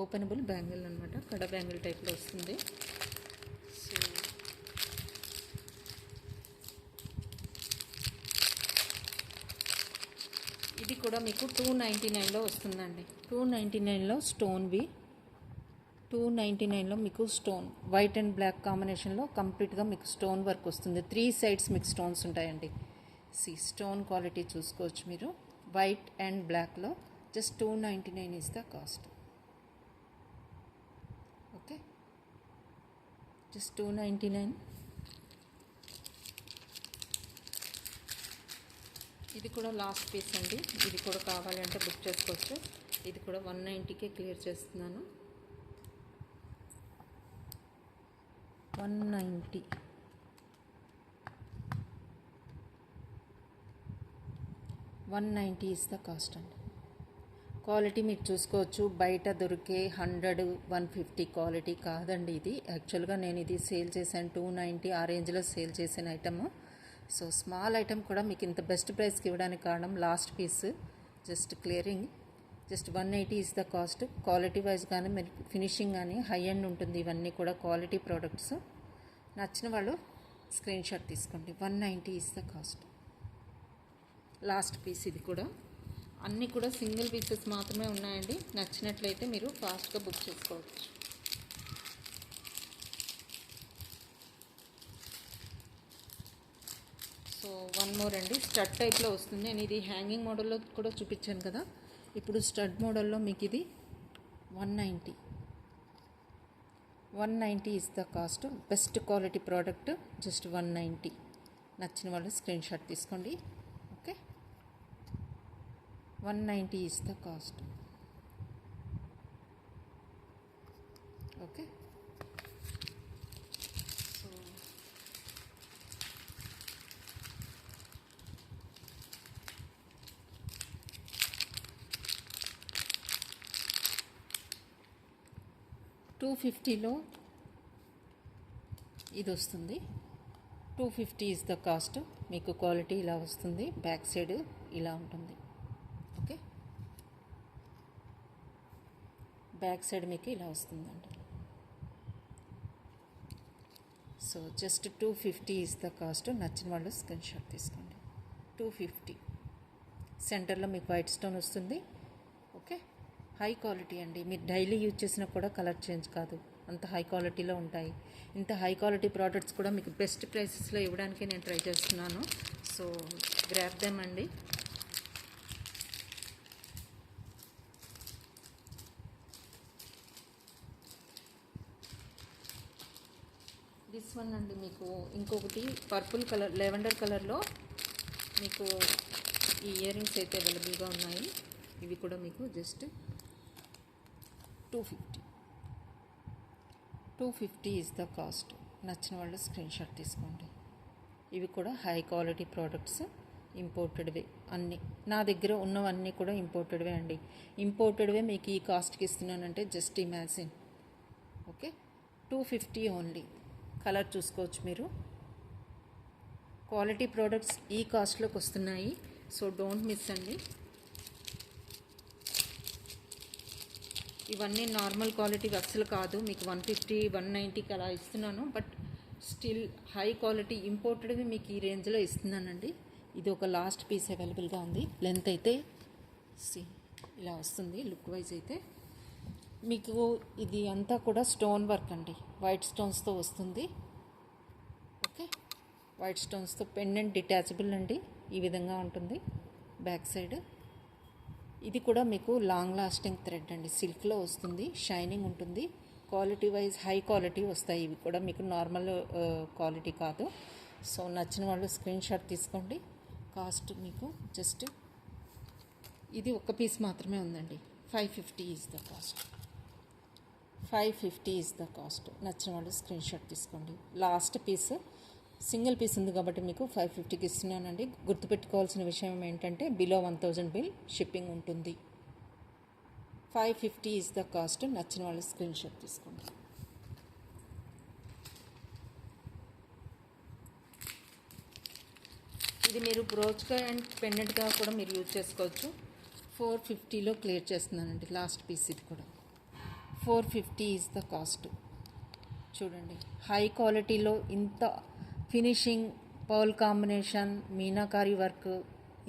Openable bangle అనమాట, కడ బ్యాంగిల్ టైప్లో వస్తుంది. సో ఇది కూడా మీకు 299లో వస్తుందండి. 299లో స్టోన్వి, 299లో మీకు స్టోన్ వైట్ అండ్ బ్లాక్ కాంబినేషన్లో కంప్లీట్గా మీకు స్టోన్ వర్క్ వస్తుంది. 3 సైడ్స్ మీకు స్టోన్స్ ఉంటాయండి. స్టోన్ క్వాలిటీ చూసుకోవచ్చు మీరు. వైట్ అండ్ బ్లాక్లో just 299 is the cost. Okay, just 299. ఇది కూడా లాస్ట్ పీస్ అండి. ఇది కూడా కావాలి అంటే బుక్ చేసుకోవచ్చు. ఇది కూడా 190కే క్లియర్ చేస్తున్నాను. 190. $190 ఈజ్ ద కాస్ట్ అండి. క్వాలిటీ మీరు చూసుకోవచ్చు. బయట దొరికే 100, 150 క్వాలిటీ కాదండి ఇది. యాక్చువల్గా నేను ఇది సేల్ చేశాను 290 ఆ రేంజ్లో సేల్ చేసిన ఐటమ్. సో స్మాల్ ఐటమ్ కూడా మీకు ఇంత బెస్ట్ ప్రైస్కి ఇవ్వడానికి కారణం last piece just clearing. Just 180 is the cost. Quality wise కానీ మీరు ఫినిషింగ్ కానీ హై ఎండ్ ఉంటుంది. ఇవన్నీ కూడా క్వాలిటీ ప్రోడక్ట్స్. నచ్చిన వాళ్ళు స్క్రీన్ షాట్ తీసుకోండి. 190 is the cost. Last piece ఇది కూడా. అన్నీ కూడా సింగిల్ పీసెస్ మాత్రమే ఉన్నాయండి. నచ్చినట్లయితే మీరు ఫాస్ట్గా బుక్ చేసుకోవచ్చు. సో వన్ మోర్ అండి, స్టడ్ టైప్లో వస్తుంది. నేను ఇది హ్యాంగింగ్ మోడల్లో కూడా చూపించాను కదా. ఇప్పుడు స్టడ్ మోడల్లో మీకు ఇది 190 is the cost. Best quality product just 190. నచ్చిన వాళ్ళు స్క్రీన్ షాట్ తీసుకోండి. Okay, 190 is the cost. Okay, so $250లో ఇది వస్తుంది. 250 ఈజ్ ద కాస్ట్. మీకు క్వాలిటీ ఇలా వస్తుంది. బ్యాక్ సైడ్ ఇలా ఉంటుంది. ఓకే, బ్యాక్ సైడ్ మీకు ఇలా వస్తుందండి. So just 250 is the cost. నచ్చిన వాళ్ళు స్క్రీన్ షాట్ తీసుకోండి. 250. సెంటర్లో మీకు వైట్ స్టోన్ వస్తుంది. ఓకే, హై క్వాలిటీ అండి. మీరు డైలీ యూజ్ చేసినా కూడా కలర్ చేంజ్ కాదు, అంత హై క్వాలిటీలో ఉంటాయి. ఇంత హై క్వాలిటీ ప్రోడక్ట్స్ కూడా మీకు బెస్ట్ ప్రైసెస్లో ఇవ్వడానికి నేను ట్రై చేస్తున్నాను. సో గ్రాబ్ దెమ్ అండి. దిస్ వన్ అండి. మీకు ఇంకొకటి పర్పుల్ కలర్, లెవెండర్ కలర్లో మీకు ఈ ఇయర్ రింగ్స్ అయితే అవైలబుల్గా ఉన్నాయి. ఇవి కూడా మీకు జస్ట్ 250 ఈజ్ ద కాస్ట్. నచ్చిన వాళ్ళు స్క్రీన్ షాట్ తీసుకోండి. ఇవి కూడా హై క్వాలిటీ ప్రోడక్ట్స్, ఇంపోర్టెడ్వే అన్నీ. నా దగ్గర ఉన్నవన్నీ కూడా ఇంపోర్టెడ్వే అండి. ఇంపోర్టెడ్వే మీకు ఈ కాస్ట్కి ఇస్తున్నానంటే just imagine. Okay, 250 only. Colour చూసుకోవచ్చు మీరు. క్వాలిటీ ప్రోడక్ట్స్ ఈ కాస్ట్లోకి వస్తున్నాయి. సో డోంట్ మిస్ అండి. ఇవన్నీ నార్మల్ క్వాలిటీ అస్సలు కాదు. మీకు 150, 190కి అలా ఇస్తున్నాను. బట్ స్టిల్ హై క్వాలిటీ ఇంపోర్టెడ్వి మీకు ఈ రేంజ్లో ఇస్తున్నానండి. ఇది ఒక లాస్ట్ పీస్ అవైలబుల్గా ఉంది. లెంత్ అయితే ఇలా వస్తుంది. లుక్ వైజ్ అయితే మీకు ఇది అంతా కూడా స్టోన్ వర్క్ అండి. వైట్ స్టోన్స్తో వస్తుంది. ఓకే, వైట్ స్టోన్స్తో పెండెంట్ డిటాచబుల్ అండి. ఈ విధంగా ఉంటుంది బ్యాక్ సైడ్. ఇది కూడా మీకు లాంగ్ లాస్టింగ్ థ్రెడ్ అండి. సిల్క్లో వస్తుంది, షైనింగ్ ఉంటుంది. క్వాలిటీ వైజ్ హై క్వాలిటీ వస్తాయి. ఇవి కూడా మీకు నార్మల్ క్వాలిటీ కాదు. సో నచ్చిన వాళ్ళు స్క్రీన్ షాట్ తీసుకోండి. కాస్ట్ మీకు జస్ట్ ఇది ఒక పీస్ మాత్రమే ఉందండి. 550 is the cost. 550 is the cost. నచ్చిన వాళ్ళు స్క్రీన్ షాట్ తీసుకోండి. లాస్ట్ పీస్ సింగిల్ పీస్ ఉంది కాబట్టి మీకు 550కి ఇస్తున్నానండి. గుర్తుపెట్టుకోవాల్సిన విషయం ఏంటంటే బిలో 1000 బిల్ షిప్పింగ్ ఉంటుంది. 550 ఈజ్ ద కాస్ట్. నచ్చిన వాళ్ళు స్క్రీన్ షాట్ తీసుకోండి. ఇది మీరు బ్రోచ్గా అండ్ పెండెంట్గా కూడా మీరు యూజ్ చేసుకోవచ్చు. 450లో క్లియర్ చేస్తున్నానండి. లాస్ట్ పీస్ ఇది కూడా 450 ఈజ్ ద కాస్ట్. చూడండి, హై క్వాలిటీలో ఇంత finishing, pearl combination, meenakari work,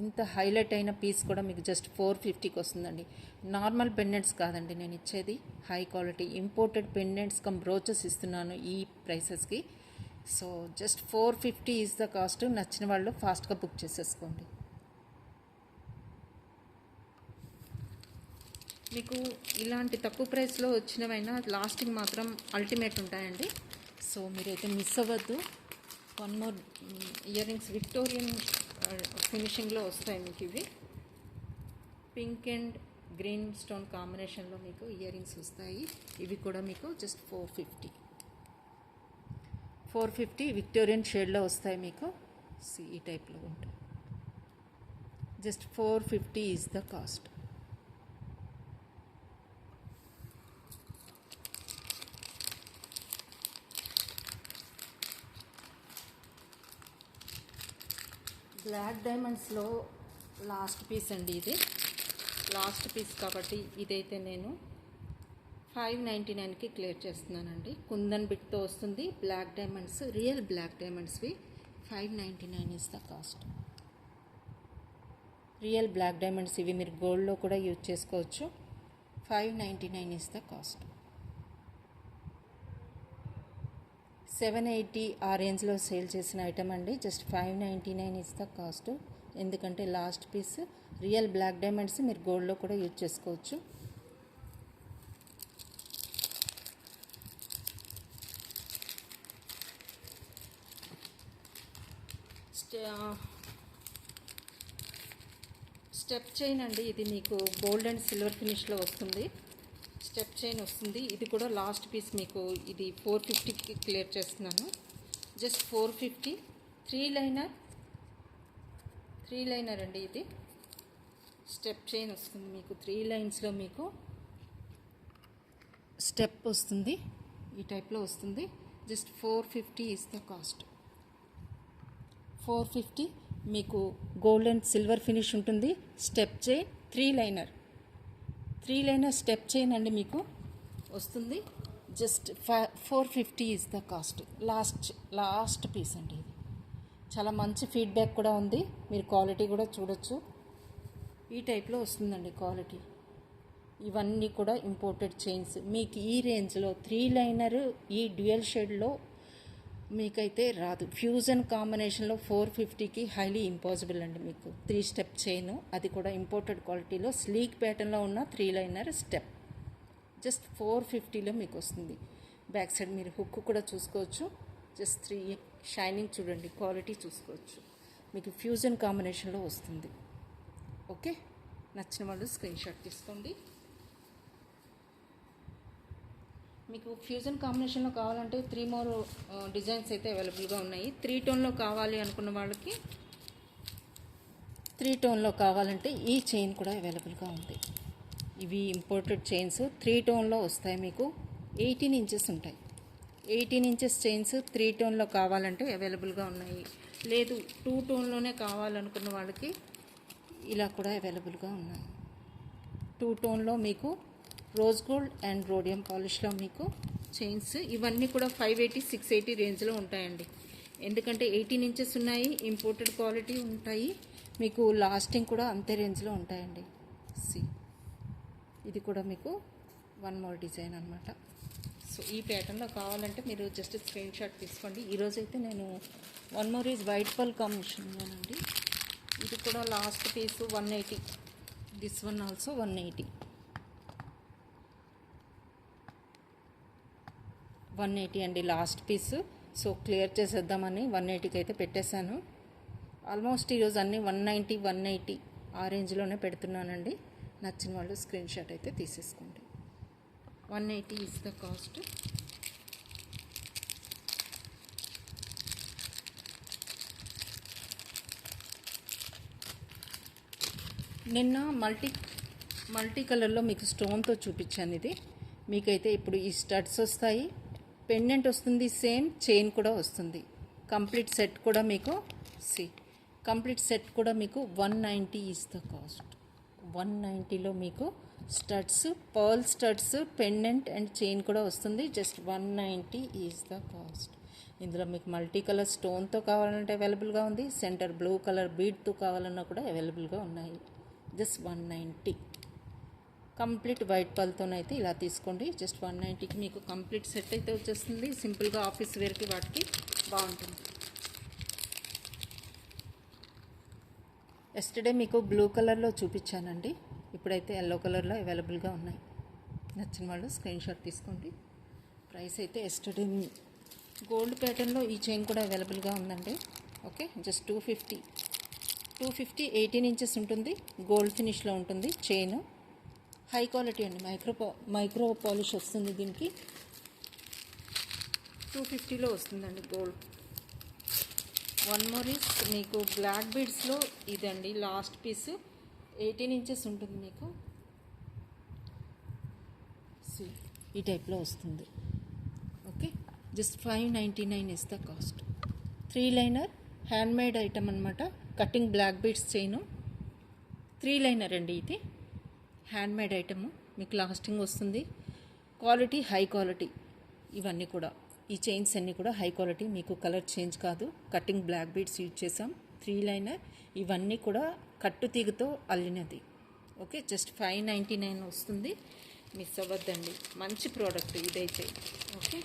ఇంత హైలైట్ అయిన పీస్ కూడా మీకు జస్ట్ 450కి వస్తుందండి. నార్మల్ పెండెంట్స్ కాదండి నేను ఇచ్చేది, high quality imported pendants come brooches ఇస్తున్నాను ఈ ప్రైసెస్కి. So just 450 is the cost. నచ్చిన వాళ్ళు ఫాస్ట్గా బుక్ చేసేసుకోండి. మీకు ఇలాంటి తక్కువ ప్రైస్లో వచ్చినవైనా లాస్టింగ్ మాత్రం అల్టిమేట్ ఉంటాయండి. సో మీరైతే మిస్ అవ్వద్దు. One more earrings Victorian ఫినిషింగ్లో వస్తాయి మీకు. ఇవి పింక్ అండ్ గ్రీన్ స్టోన్ కాంబినేషన్లో మీకు ఇయర్ రింగ్స్ వస్తాయి. ఇవి కూడా మీకు జస్ట్ 450 విక్టోరియన్ షేడ్లో వస్తాయి మీకు. ఈ టైప్లో ఉంటాయి. Just 450 is the cost. Black డైమండ్స్లో లాస్ట్ పీస్ అండి ఇది. లాస్ట్ పీస్ కాబట్టి ఇదైతే నేను 599కి క్లియర్ చేస్తున్నానండి. కుందన్ బిట్తో వస్తుంది. బ్లాక్ డైమండ్స్, రియల్ బ్లాక్ డైమండ్స్వి. 599 is the cost. Real black diamonds ఇవి మీరు గోల్డ్లో కూడా యూజ్ చేసుకోవచ్చు. 599 ఈజ్ ద కాస్ట్. 780 ఆ రేంజ్లో సేల్ చేసిన ఐటమ్ అండి. Just 599 is the cost. ఎందుకంటే last piece real black diamonds మీరు గోల్డ్లో కూడా యూజ్ చేసుకోవచ్చు. స్టెప్ చైన్ అండి. ఇది మీకు గోల్డ్ అండ్ సిల్వర్ ఫినిష్లో వస్తుంది. స్టెప్ చైన్ వస్తుంది. ఇది కూడా లాస్ట్ పీస్ మీకు. ఇది 450కి క్లియర్ చేస్తున్నాను. జస్ట్ 450. త్రీ లైనర్ అండి ఇది. స్టెప్ చైన్ వస్తుంది మీకు. 3 లైన్స్లో మీకు స్టెప్ వస్తుంది. ఈ టైప్లో వస్తుంది. Just 450 is the cost. 450 మీకు గోల్డ్ అండ్ సిల్వర్ ఫినిష్ ఉంటుంది. Step chain 3 liner step chain అండి మీకు వస్తుంది. Just 450 is the cost. Last piece అండి ఇది. చాలా మంచి ఫీడ్బ్యాక్ కూడా ఉంది. మీరు క్వాలిటీ కూడా చూడొచ్చు. ఈ టైప్లో వస్తుందండి క్వాలిటీ. ఇవన్నీ కూడా ఇంపోర్టెడ్ చైన్స్. మీకు ఈ రేంజ్లో 3 లైనర్ ఈ డ్యూయల్ షేడ్లో మీకైతే రాదు. ఫ్యూజన్ కాంబినేషన్లో 450కి హైలీ ఇంపాసిబుల్ అండి. మీకు 3 స్టెప్ చైన్, అది కూడా ఇంపోర్టెడ్ క్వాలిటీలో స్లీక్ ప్యాటర్న్లో ఉన్న 3 లైనర్ స్టెప్. జస్ట్ 450లో మీకు వస్తుంది. బ్యాక్ సైడ్ మీరు హుక్ కూడా చూసుకోవచ్చు. జస్ట్ 3 షైనింగ్ చూడండి, క్వాలిటీ చూసుకోవచ్చు. మీకు ఫ్యూజన్ కాంబినేషన్లో వస్తుంది. ఓకే, నచ్చిన వాళ్ళు స్క్రీన్ షాట్ తీసుకోండి. మీకు ఫ్యూజన్ కాంబినేషన్లో కావాలంటే 3 మోర్ డిజైన్స్ అయితే అవైలబుల్గా ఉన్నాయి. 3 టోన్లో కావాలి అనుకున్న వాళ్ళకి 3 టోన్లో కావాలంటే ఈ చైన్ కూడా అవైలబుల్గా ఉంది. ఇవి ఇంపోర్టెడ్ చైన్స్ 3 టోన్లో వస్తాయి. మీకు 18 ఇంచెస్ ఉంటాయి. 18 ఇంచెస్ చైన్స్ 3 టోన్లో కావాలంటే అవైలబుల్గా ఉన్నాయి. లేదు 2 టోన్లోనే కావాలనుకున్న వాళ్ళకి ఇలా కూడా అవైలబుల్గా ఉన్నాయి. 2 టోన్లో మీకు రోజ్ గోల్డ్ అండ్ రోడియం పాలిష్లో మీకు చైన్స్. ఇవన్నీ కూడా 580, 680 రేంజ్లో ఉంటాయండి. ఎందుకంటే 18 ఇంచెస్ ఉన్నాయి, ఇంపోర్టెడ్ క్వాలిటీ ఉంటాయి. మీకు లాస్టింగ్ కూడా అంతే రేంజ్లో ఉంటాయండి. ఇది కూడా మీకు 1 మోర్ డిజైన్ అనమాట. సో ఈ ప్యాటర్న్లో కావాలంటే మీరు జస్ట్ స్క్రీన్ షాట్ తీసుకోండి. ఈరోజైతే నేను 1 మోర్ ఈజ్ వైట్ పర్ల్ కాంబినేషన్లోనండి. ఇది కూడా last piece 180. This one also 180 అండి లాస్ట్ పీస్. సో క్లియర్ చేసేద్దామని 180కి అయితే పెట్టేశాను. ఆల్మోస్ట్ ఈరోజు అన్నీ 190, 180 ఆ రేంజ్లోనే పెడుతున్నానండి. నచ్చిన వాళ్ళు స్క్రీన్ షాట్ అయితే తీసేసుకోండి. 180 is the cost. నిన్న మల్టీ కలర్లో మీకు స్టోన్తో చూపించాను. ఇది మీకైతే ఇప్పుడు ఈ స్టడ్స్ వస్తాయి, పెండెంట్ వస్తుంది, సేమ్ చైన్ కూడా వస్తుంది. కంప్లీట్ సెట్ కూడా మీకు కంప్లీట్ సెట్ కూడా మీకు 190 ఈజ్ ద కాస్ట్. 190లో మీకు studs, pearl studs, pendant and chain కూడా వస్తుంది. Just 190 is the cost. ఇందులో మీకు మల్టీ కలర్ స్టోన్తో కావాలంటే అవైలబుల్గా ఉంది, సెంటర్ బ్లూ కలర్ బీడ్తో కావాలన్నా కూడా అవైలబుల్గా ఉన్నాయి. జస్ట్ 190. కంప్లీట్ వైట్ పల్తోనైతే ఇలా తీసుకోండి. జస్ట్ 190కి మీకు కంప్లీట్ సెట్ అయితే వచ్చేస్తుంది. సింపుల్గా ఆఫీస్ వేర్కి వాటికి బాగుంటుంది. ఎస్టర్డే మీకు బ్లూ కలర్లో చూపించానండి, ఇప్పుడైతే ఎల్లో కలర్లో అవైలబుల్గా ఉన్నాయి. నచ్చిన వాళ్ళు స్క్రీన్ షాట్ తీసుకోండి. ప్రైస్ అయితే ఎస్టర్డే గోల్డ్ ప్యాటర్న్లో ఈ చైన్ కూడా అవైలబుల్గా ఉందండి. ఓకే, జస్ట్ 250 18 ఇంచెస్ ఉంటుంది. గోల్డ్ ఫినిష్లో ఉంటుంది చైన్. హై క్వాలిటీ అండి, మైక్రో పాలిష్ వస్తుంది దీనికి. 250లో వస్తుందండి గోల్డ్. వన్ మోర్ ఈస్ మీకు బ్లాక్ బీడ్స్లో ఇదండి లాస్ట్ పీస్. 18 ఇంచెస్ ఉంటుంది మీకు. ఈ టైప్లో వస్తుంది. Okay, just 599 is the cost. 3 liner handmade item అనమాట. Cutting black beads chain. 3 liner అండి ఇది. హ్యాండ్మేడ్ ఐటమ్, మీకు లాస్టింగ్ వస్తుంది. Quality high quality. ఇవన్నీ కూడా ఈ చైన్స్ అన్నీ కూడా హై క్వాలిటీ, మీకు కలర్ చేంజ్ కాదు. కటింగ్ బ్లాక్ బీడ్స్ యూజ్ చేసాం. 3 లైనర్. ఇవన్నీ కూడా కట్టు తీగతో అల్లినది. ఓకే, జస్ట్ 599 వస్తుంది. మిస్ అవ్వద్దండి, మంచి ప్రోడక్ట్ ఇదైతే. ఓకే,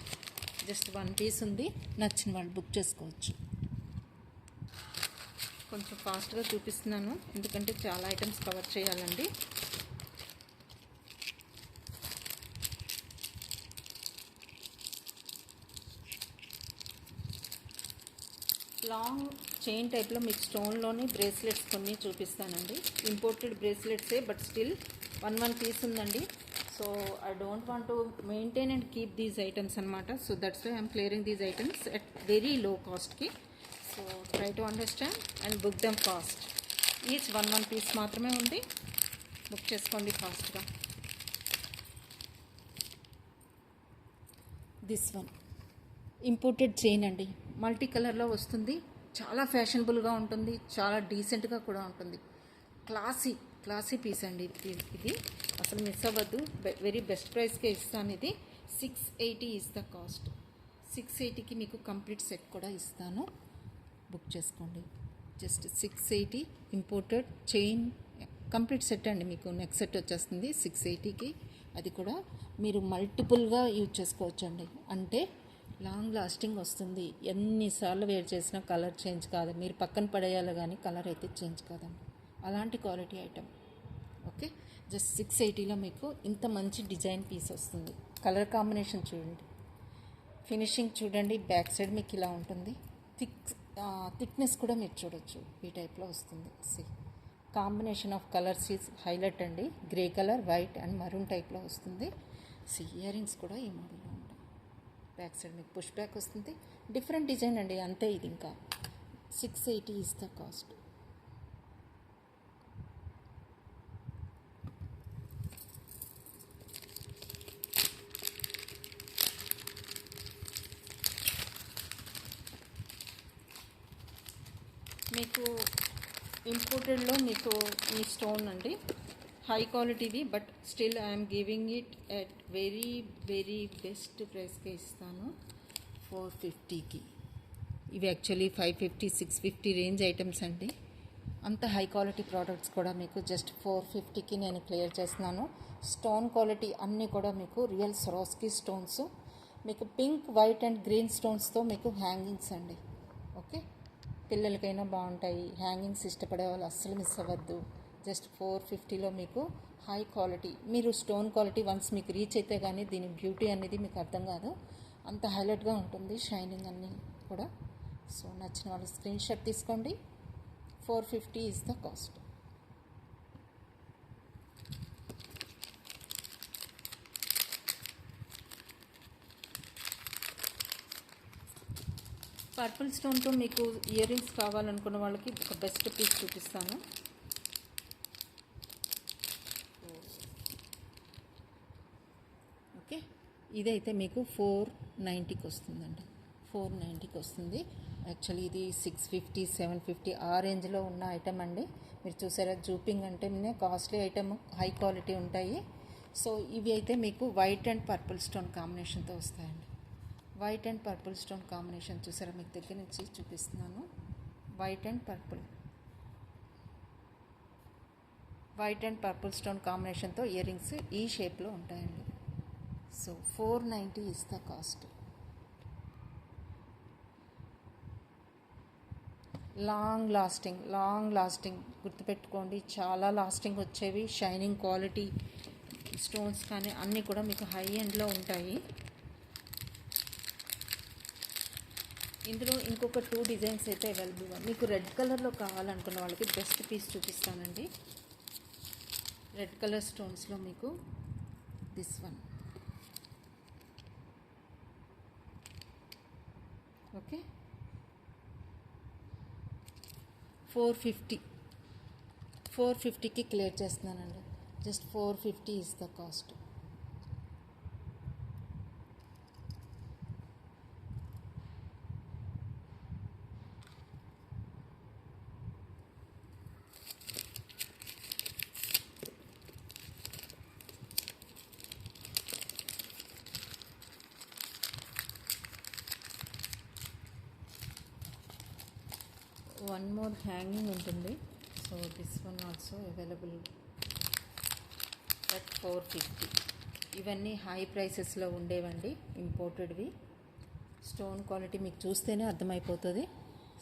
జస్ట్ 1 పీస్ ఉంది. నచ్చిన వాళ్ళు బుక్ చేసుకోవచ్చు. కొంచెం ఫాస్ట్గా చూపిస్తున్నాను ఎందుకంటే చాలా ఐటమ్స్ కవర్ చేయాలండి. లాంగ్ చైన్ టైప్లో మీకు స్టోన్లోని బ్రేస్లెట్స్ కొన్ని చూపిస్తానండి. ఇంపోర్టెడ్ బ్రేస్లెట్సే, బట్ స్టిల్ 1 పీస్ ఉందండి. So I don't want to maintain and keep these items అనమాట. So that's why I'm clearing these items at very low కాస్ట్కి. So try to understand and book them fast. Each 1 piece మాత్రమే ఉంది. బుక్ చేసుకోండి ఫాస్ట్గా. దిస్ వన్ ఇంపోర్టెడ్ చైన్ అండి, మల్టీ కలర్లో వస్తుంది. చాలా ఫ్యాషనబుల్గా ఉంటుంది, చాలా డీసెంట్గా కూడా ఉంటుంది. క్లాసీ పీస్ అండి ఇది. అసలు మిస్ అవ్వద్దు. వెరీ బెస్ట్ ప్రైస్కే ఇస్తాను ఇది. 680 ఈజ్ ద కాస్ట్. 680కి మీకు కంప్లీట్ సెట్ కూడా ఇస్తాను. బుక్ చేసుకోండి. Just 680 imported chain complete set అండి. మీకు నెక్ సెట్ వచ్చేస్తుంది 680కి. అది కూడా మీరు మల్టిపుల్గా యూజ్ చేసుకోవచ్చు అండి. అంటే లాంగ్ లాస్టింగ్ వస్తుంది. ఎన్నిసార్లు వేర్ చేసినా కలర్ చేంజ్ కాదు. మీరు పక్కన పడేయాలి కానీ కలర్ అయితే చేంజ్ కాదండి. అలాంటి క్వాలిటీ ఐటమ్. ఓకే, జస్ట్ 680లో మీకు ఇంత మంచి డిజైన్ పీస్ వస్తుంది. కలర్ కాంబినేషన్ చూడండి, ఫినిషింగ్ చూడండి. బ్యాక్ సైడ్ మీకు ఇలా ఉంటుంది. థిక్నెస్ కూడా మీరు చూడొచ్చు. ఈ టైప్లో వస్తుంది. Combination of colours is highlight అండి. Grey colour, white and maroon టైప్లో వస్తుంది. ఇయర్ రింగ్స్ కూడా ఈ మోడల్లో ఉంటాయి. బ్యాక్ సైడ్ మీకు పుష్ బ్యాక్ వస్తుంది. డిఫరెంట్ డిజైన్ అండి, అంతే. ఇది ఇంకా 680 ఈజ్ ద కాస్ట్. మీకు ఇంపోర్టెడ్లో మీకు ఈ స్టోన్ అండి, హై క్వాలిటీది. But still I'm giving it at very very best ప్రైస్కే ఇస్తాను. 450కి. ఇవి యాక్చువల్లీ 550 650 రేంజ్ ఐటమ్స్ అండి. అంత హై క్వాలిటీ ప్రోడక్ట్స్ కూడా మీకు జస్ట్ 450కి నేను క్లియర్ చేస్తున్నాను. స్టోన్ క్వాలిటీ అన్నీ కూడా మీకు రియల్ స్వారోస్కీ స్టోన్స్. మీకు పింక్, వైట్ అండ్ గ్రీన్ స్టోన్స్తో మీకు హ్యాంగింగ్స్ అండి. ఓకే, పిల్లలకైనా బాగుంటాయి. హ్యాంగింగ్స్ ఇష్టపడే వాళ్ళు అస్సలు మిస్ అవ్వద్దు. జస్ట్ 450లో మీకు హై క్వాలిటీ. మీరు స్టోన్ క్వాలిటీ వన్స్ మీకు రీచ్ అయితే కానీ దీని బ్యూటీ అనేది మీకు అర్థం కాదు. అంత హైలైట్గా ఉంటుంది షైనింగ్ అన్నీ కూడా. సో నచ్చిన వాళ్ళు స్క్రీన్ షాట్ తీసుకోండి. 450 ఈజ్ ద కాస్ట్. పర్పుల్ స్టోన్తో మీకు ఇయర్ రింగ్స్ కావాలనుకున్న వాళ్ళకి ఒక బెస్ట్ పీస్ చూపిస్తాను. ఓకే, ఇదైతే మీకు 490కి వస్తుందండి. 490కి వస్తుంది. యాక్చువల్లీ ఇది 650 750 ఆ రేంజ్లో ఉన్న ఐటమ్ అండి. మీరు చూసారా, జూపింగ్ అంటే కాస్ట్లీ ఐటమ్, హై క్వాలిటీ ఉంటాయి. సో ఇవి అయితే మీకు వైట్ అండ్ పర్పుల్ స్టోన్ కాంబినేషన్తో వస్తాయండి. White and purple stone combination చూసారా, మీకు దగ్గర నుంచి చూపిస్తున్నాను. వైట్ అండ్ పర్పుల్ స్టోన్ కాంబినేషన్తో ఇయర్ రింగ్స్ ఈ షేప్లో ఉంటాయండి. So 490 is the cost. Long lasting గుర్తుపెట్టుకోండి, చాలా లాస్టింగ్ వచ్చేవి. షైనింగ్ క్వాలిటీ స్టోన్స్ కానీ అన్నీ కూడా మీకు హై ఎండ్లో ఉంటాయి. ఇందులో ఇంకొక 2 డిజైన్స్ అయితే అవైలబుల్గా, మీకు రెడ్ కలర్లో కావాలనుకున్న వాళ్ళకి బెస్ట్ పీస్ చూపిస్తానండి. రెడ్ కలర్ స్టోన్స్లో మీకు దిస్ వన్. ఓకే, 450కి క్లియర్ చేస్తున్నానండి. Just 450 is the cost. One more hanging ఉంటుంది. So this one also available at 450. ఇవన్నీ హై ప్రైసెస్లో ఉండేవండి, ఇంపోర్టెడ్వి. స్టోన్ క్వాలిటీ మీకు చూస్తేనే అర్థమైపోతుంది.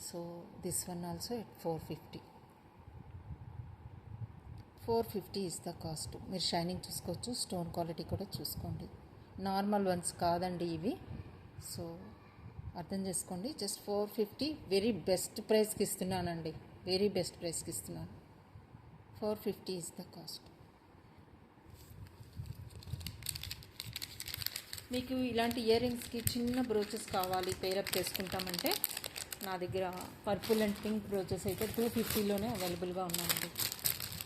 So this one also at 450 is the cost. మీరు షైనింగ్ చూసుకోవచ్చు, స్టోన్ క్వాలిటీ కూడా చూసుకోండి. నార్మల్ వన్స్ కాదండి ఇవి. సో అర్థం చేసుకోండి. జస్ట్ 450 వెరీ బెస్ట్ ప్రైస్కి ఇస్తున్నానండి. 450 ఇస్ ద కాస్ట్. మీకు ఇలాంటి ఇయర్ రింగ్స్కి చిన్న బ్రోచెస్ కావాలి, పేరప్ చేసుకుంటామంటే నా దగ్గర పర్పుల్ అండ్ పింక్ బ్రోచెస్ అయితే 250లోనే అవైలబుల్గా ఉన్నాయండి.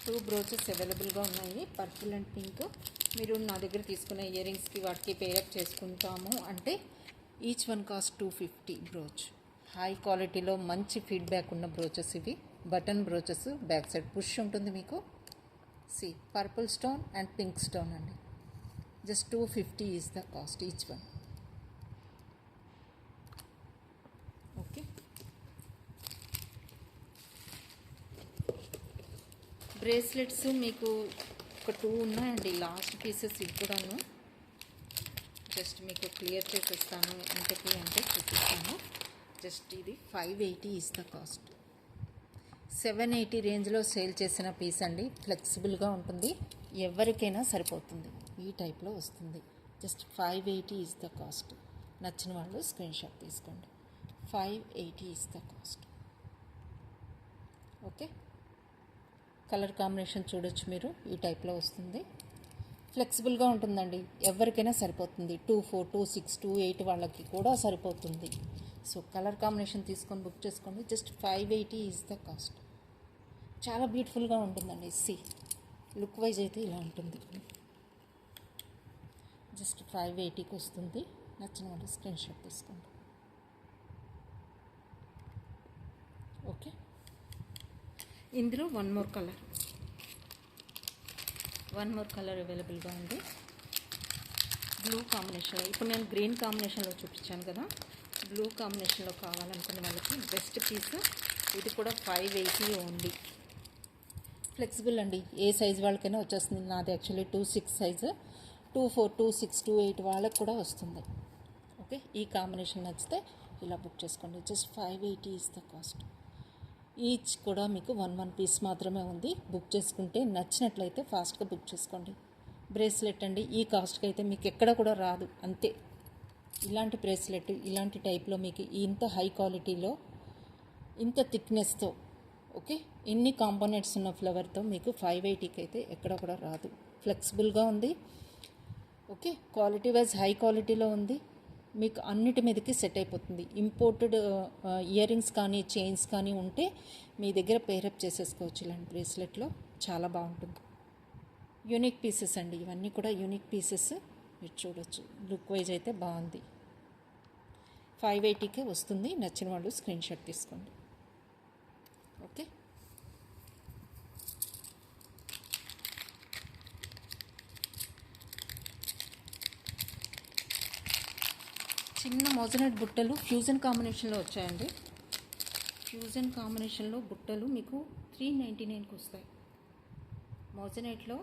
2 బ్రోచెస్ అవైలబుల్గా ఉన్నాయి, పర్పుల్ అండ్ పింక్. మీరు నా దగ్గర తీసుకునే ఇయర్ రింగ్స్కి వాటికి పేరప్ చేసుకుంటాము అంటే each one cost 250 brooch. High క్వాలిటీలో మంచి ఫీడ్బ్యాక్ ఉన్న బ్రోచెస్ ఇవి. Button brooches, back side push ఉంటుంది మీకు. See purple stone and pink stone అండి. Just 250 is the cost each one. Okay, bracelets మీకు ఒక 2 ఉన్నాయండి. లాస్ట్ పీసెస్ ఇవి కూడాను. జస్ట్ మీకు క్లియర్ చేసేస్తాను. ఎంతకి అంటే చూపిస్తాను. జస్ట్ ఇది 580 ఈజ్ ద కాస్ట్. 780 రేంజ్లో సేల్ చేసిన పీస్ అండి. ఫ్లెక్సిబుల్గా ఉంటుంది, ఎవరికైనా సరిపోతుంది. ఈ టైప్లో వస్తుంది. Just 580 is the cost. నచ్చిన వాళ్ళు స్క్రీన్ షాట్ తీసుకోండి. 580 is the cost. Okay, colour combination చూడొచ్చు మీరు. ఈ టైప్లో వస్తుంది. ఫ్లెక్సిబుల్గా ఉంటుందండి, ఎవరికైనా సరిపోతుంది. 24, 26, 28 వాళ్ళకి కూడా సరిపోతుంది. సో కలర్ కాంబినేషన్ తీసుకొని బుక్ చేసుకోండి. Just 580 is the cost. చాలా బ్యూటిఫుల్గా ఉంటుందండి. సి లుక్ వైజ్ అయితే ఇలా ఉంటుంది. జస్ట్ 580కి వస్తుంది. నచ్చిన వాళ్ళు స్క్రీన్ షాట్ తీసుకోండి. ఓకే, ఇందులో వన్ మోర్ కలర్ అవైలబుల్గా ఉంది. బ్లూ కాంబినేషన్లో, ఇప్పుడు నేను గ్రీన్ కాంబినేషన్లో చూపించాను కదా, బ్లూ కాంబినేషన్లో కావాలనుకునే వాళ్ళకి బెస్ట్ పీస్. ఇది కూడా 580 ఓన్లీ. ఫ్లెక్సిబుల్ అండి, ఏ సైజ్ వాళ్ళకైనా వచ్చేస్తుంది. నాది యాక్చువల్లీ 26 సైజు. 24, 26, 28 వాళ్ళకి కూడా వస్తుంది. ఓకే, ఈ కాంబినేషన్ నచ్చితే ఇలా బుక్ చేసుకోండి. Just 580 is the cost. Each కూడా మీకు 1 పీస్ మాత్రమే ఉంది. బుక్ చేసుకుంటే నచ్చినట్లయితే ఫాస్ట్గా బుక్ చేసుకోండి. బ్రేస్లెట్ అండి, ఈ కాస్ట్కి అయితే మీకు ఎక్కడ కూడా రాదు. అంతే, ఇలాంటి బ్రేస్లెట్ ఇలాంటి టైప్లో మీకు ఇంత హై క్వాలిటీలో, ఇంత థిక్నెస్తో, ఓకే, ఇన్ని కాంపోనెంట్స్ ఉన్న ఫ్లవర్తో మీకు 580కి అయితే ఎక్కడ కూడా రాదు. ఫ్లెక్సిబుల్గా ఉంది. ఓకే, క్వాలిటీ వైజ్ హై క్వాలిటీలో ఉంది. మీకు అన్నిటి మీదకి సెట్ అయిపోతుంది. ఇంపోర్టెడ్ ఇయర్ రింగ్స్ కానీ చైన్స్ కానీ ఉంటే మీ దగ్గర పేరప్ చేసేసుకోవచ్చు. ఇలాంటి బ్రేస్లెట్లో చాలా బాగుంటుంది. యూనిక్ పీసెస్ అండి, ఇవన్నీ కూడా యూనిక్ పీసెస్. మీరు చూడొచ్చు, లుక్ వైజ్ అయితే బాగుంది. 580కే వస్తుంది. నచ్చిన వాళ్ళు స్క్రీన్ షాట్ తీసుకోండి. ఓకే, చిన్న మోజనైట్ బుట్టలు ఫ్యూజన్ కాంబినేషన్లో వచ్చాయండి. ఫ్యూజన్ కాంబినేషన్లో బుట్టలు మీకు 399కి వస్తాయి. మోజనైట్లో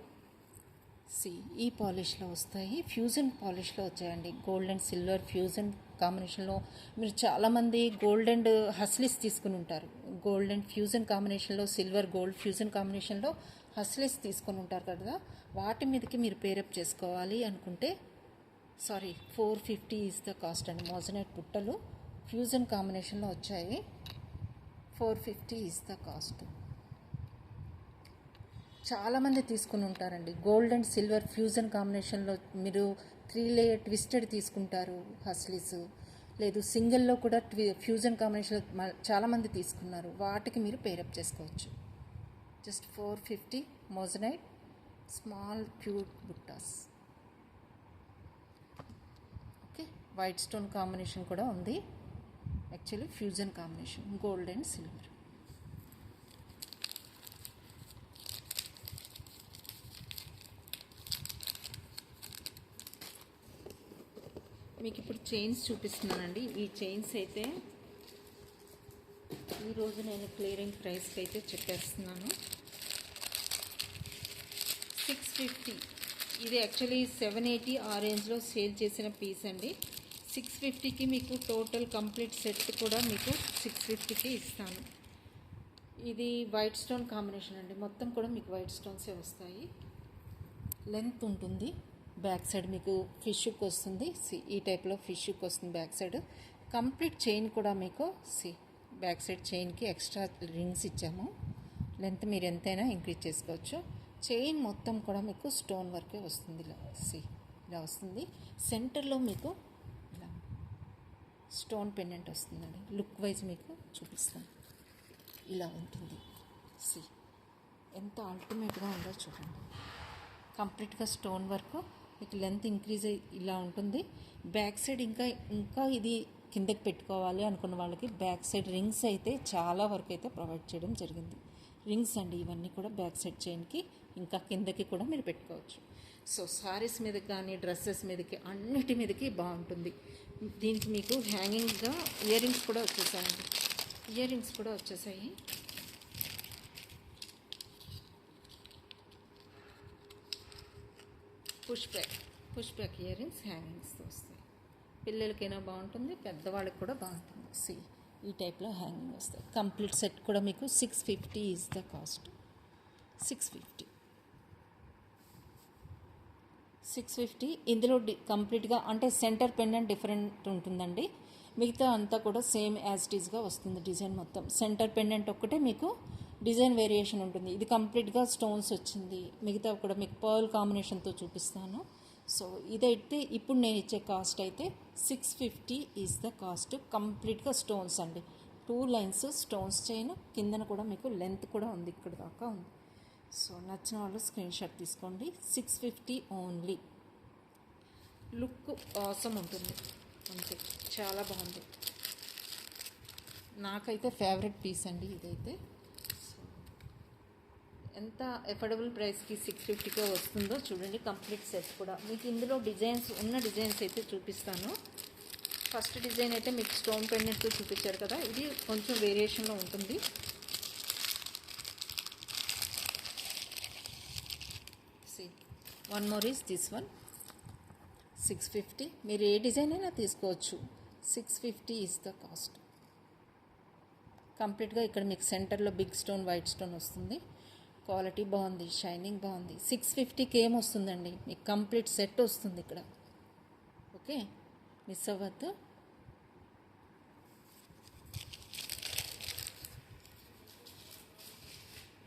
ఈ పాలిష్లో వస్తాయి. ఫ్యూజన్ పాలిష్లో వచ్చాయండి. గోల్డ్ అండ్ సిల్వర్ ఫ్యూజన్ కాంబినేషన్లో. మీరు చాలామంది గోల్డ్ అండ్ హస్లిస్ తీసుకుని ఉంటారు. గోల్డ్ అండ్ ఫ్యూజన్ కాంబినేషన్లో, సిల్వర్ గోల్డ్ ఫ్యూజన్ కాంబినేషన్లో హస్లిస్ తీసుకొని ఉంటారు కదా. వాటి మీదకి మీరు పేరప్ చేసుకోవాలి అనుకుంటే 450 ఈజ్ ద కాస్ట్ అండి. మోజనైట్ బుట్టలు ఫ్యూజన్ కాంబినేషన్లో వచ్చాయి. 450 ఈజ్ ద కాస్ట్. చాలామంది తీసుకుని ఉంటారండి. గోల్డ్ అండ్ సిల్వర్ ఫ్యూజన్ కాంబినేషన్లో మీరు 3 లేయర్ ట్విస్టెడ్ తీసుకుంటారు హస్లీస్. లేదు సింగిల్లో కూడా ఫ్యూజన్ కాంబినేషన్లో చాలామంది తీసుకున్నారు. వాటికి మీరు పేరప్ చేసుకోవచ్చు. జస్ట్ 450 మోజనైట్ స్మాల్ క్యూట్ బుట్టాస్. ఓకే, వైట్ స్టోన్ కాంబినేషన్ కూడా ఉంది. Actually fusion combination gold and silver. మీకు ఇప్పుడు చైన్స్ చూపిస్తున్నానండి. ఈ చైన్స్ అయితే ఈరోజు నేను క్లియరింగ్ ప్రైస్కి అయితే చెప్పేస్తున్నాను. 650. ఇది యాక్చువల్లీ 780 ఆ రేంజ్లో సేల్ చేసిన పీస్ అండి. 650కి మీకు టోటల్ కంప్లీట్ సెట్ కూడా మీకు 650కి ఇస్తాను. ఇది వైట్ స్టోన్ కాంబినేషన్ అండి. మొత్తం కూడా మీకు వైట్ స్టోన్సే వస్తాయి. లెంత్ ఉంటుంది. బ్యాక్ సైడ్ మీకు ఫిష్ హుక్ వస్తుంది. ఈ టైప్లో ఫిష్ హుక్ వస్తుంది బ్యాక్ సైడ్. కంప్లీట్ చైన్ కూడా మీకు బ్యాక్ సైడ్ చైన్కి ఎక్స్ట్రా రింగ్స్ ఇచ్చాము. లెంత్ మీరు ఎంతైనా ఇంక్రీజ్ చేసుకోవచ్చు. చైన్ మొత్తం కూడా మీకు స్టోన్ వర్కే వస్తుంది. ఇలా వస్తుంది. సెంటర్లో మీకు ఇలా స్టోన్ పెండెంట్ వస్తుందండి. లుక్ వైజ్ మీకు చూపిస్తాను. ఇలా ఉంటుంది. ఎంత అల్టిమేట్గా ఉందో చూడండి. కంప్లీట్గా స్టోన్ వర్క్. మీకు లెంత్ ఇంక్రీజ్ ఇలా ఉంటుంది. బ్యాక్ సైడ్ ఇంకా ఇది కిందకి పెట్టుకోవాలి అనుకున్న వాళ్ళకి బ్యాక్ సైడ్ రింగ్స్ అయితే చాలా వరకు అయితే ప్రొవైడ్ చేయడం జరిగింది. రింగ్స్ అండి ఇవన్నీ కూడా బ్యాక్ సైడ్ చైన్కి ఇంకా కిందకి కూడా మీరు పెట్టుకోవచ్చు. సారీస్ మీద కానీ డ్రెస్సెస్ మీదకి అన్నిటి మీదకి బాగుంటుంది. దీనికి మీకు హ్యాంగింగ్గా ఇయర్ రింగ్స్ కూడా వచ్చేసాయండి. ఇయర్ రింగ్స్ కూడా వచ్చేసాయి. పుష్ బ్యాక్ ఇయర్ రింగ్స్ హ్యాంగింగ్స్తో వస్తాయి. పిల్లలకైనా బాగుంటుంది, పెద్దవాళ్ళకి కూడా బాగుంటుంది. ఈ టైప్లో హ్యాంగింగ్ వస్తాయి. కంప్లీట్ సెట్ కూడా మీకు 650 ఈజ్ ద కాస్ట్. 650 ఇందులో కంప్లీట్గా అంటే సెంటర్ పెండెంట్ డిఫరెంట్ ఉంటుందండి. మిగతా అంతా కూడా సేమ్ యాజ్ ఇట్ ఈస్గా వస్తుంది. డిజైన్ మొత్తం సెంటర్ పెండెంట్ ఒక్కటే మీకు డిజైన్ వేరియేషన్ ఉంటుంది. ఇది కంప్లీట్గా స్టోన్స్ వచ్చింది. మిగతా కూడా మీకు పర్ల్ కాంబినేషన్తో చూపిస్తాను. ఇదైతే ఇప్పుడు నేను ఇచ్చే కాస్ట్ అయితే 650 ఈజ్ ద కాస్ట్. కంప్లీట్గా స్టోన్స్ అండి. 2 లైన్స్ స్టోన్స్ చైన్ కిందన కూడా మీకు లెంత్ కూడా ఉంది, ఇక్కడ దాకా ఉంది. నచ్చిన వాళ్ళు స్క్రీన్ షాట్ తీసుకోండి. 650 ఓన్లీ. లుక్ ఆసమ్ ఉంటుంది అంతే, చాలా బాగుంది. నాకైతే ఫేవరెట్ పీస్ అండి ఇదైతే. ఎంత ఎఫోర్డబుల్ ప్రైస్కి 650కే వస్తుందో చూడండి. కంప్లీట్ సెట్ కూడా మీకు ఇందులో డిజైన్స్ అయితే చూపిస్తాను. ఫస్ట్ డిజైన్ అయితే మీకు స్టోన్ పెండెంట్తో చూపించారు కదా, ఇది కొంచెం వేరియేషన్లో ఉంటుంది. One more is this one. 650. మీరు ఏ డిజైన్ అయినా తీసుకోవచ్చు. 650 ఈజ్ ద కాస్ట్. కంప్లీట్గా ఇక్కడ మీకు సెంటర్లో బిగ్ స్టోన్ వైట్ స్టోన్ వస్తుంది. క్వాలిటీ బాగుంది, షైనింగ్ బాగుంది. 650కి ఏమొస్తుందండి, మీకు కంప్లీట్ సెట్ వస్తుంది ఇక్కడ. ఓకే, మిస్ అవ్వద్దు.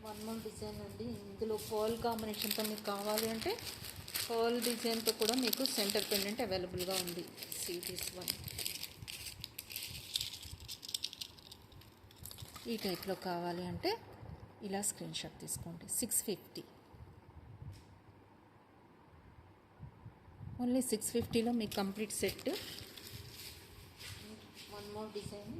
వన్ మోర్ డిజైన్ అండి. ఇందులో పర్ల్ కాంబినేషన్తో మీకు కావాలి అంటే పర్ల్ డిజైన్తో కూడా మీకు సెంటర్ పెండెంట్ అవైలబుల్గా ఉంది. See this one. ఈ టైప్లో కావాలి అంటే ఇలా స్క్రీన్ షాట్ తీసుకోండి. 650, ఓన్లీ 650లో మీకు complete set. One more design.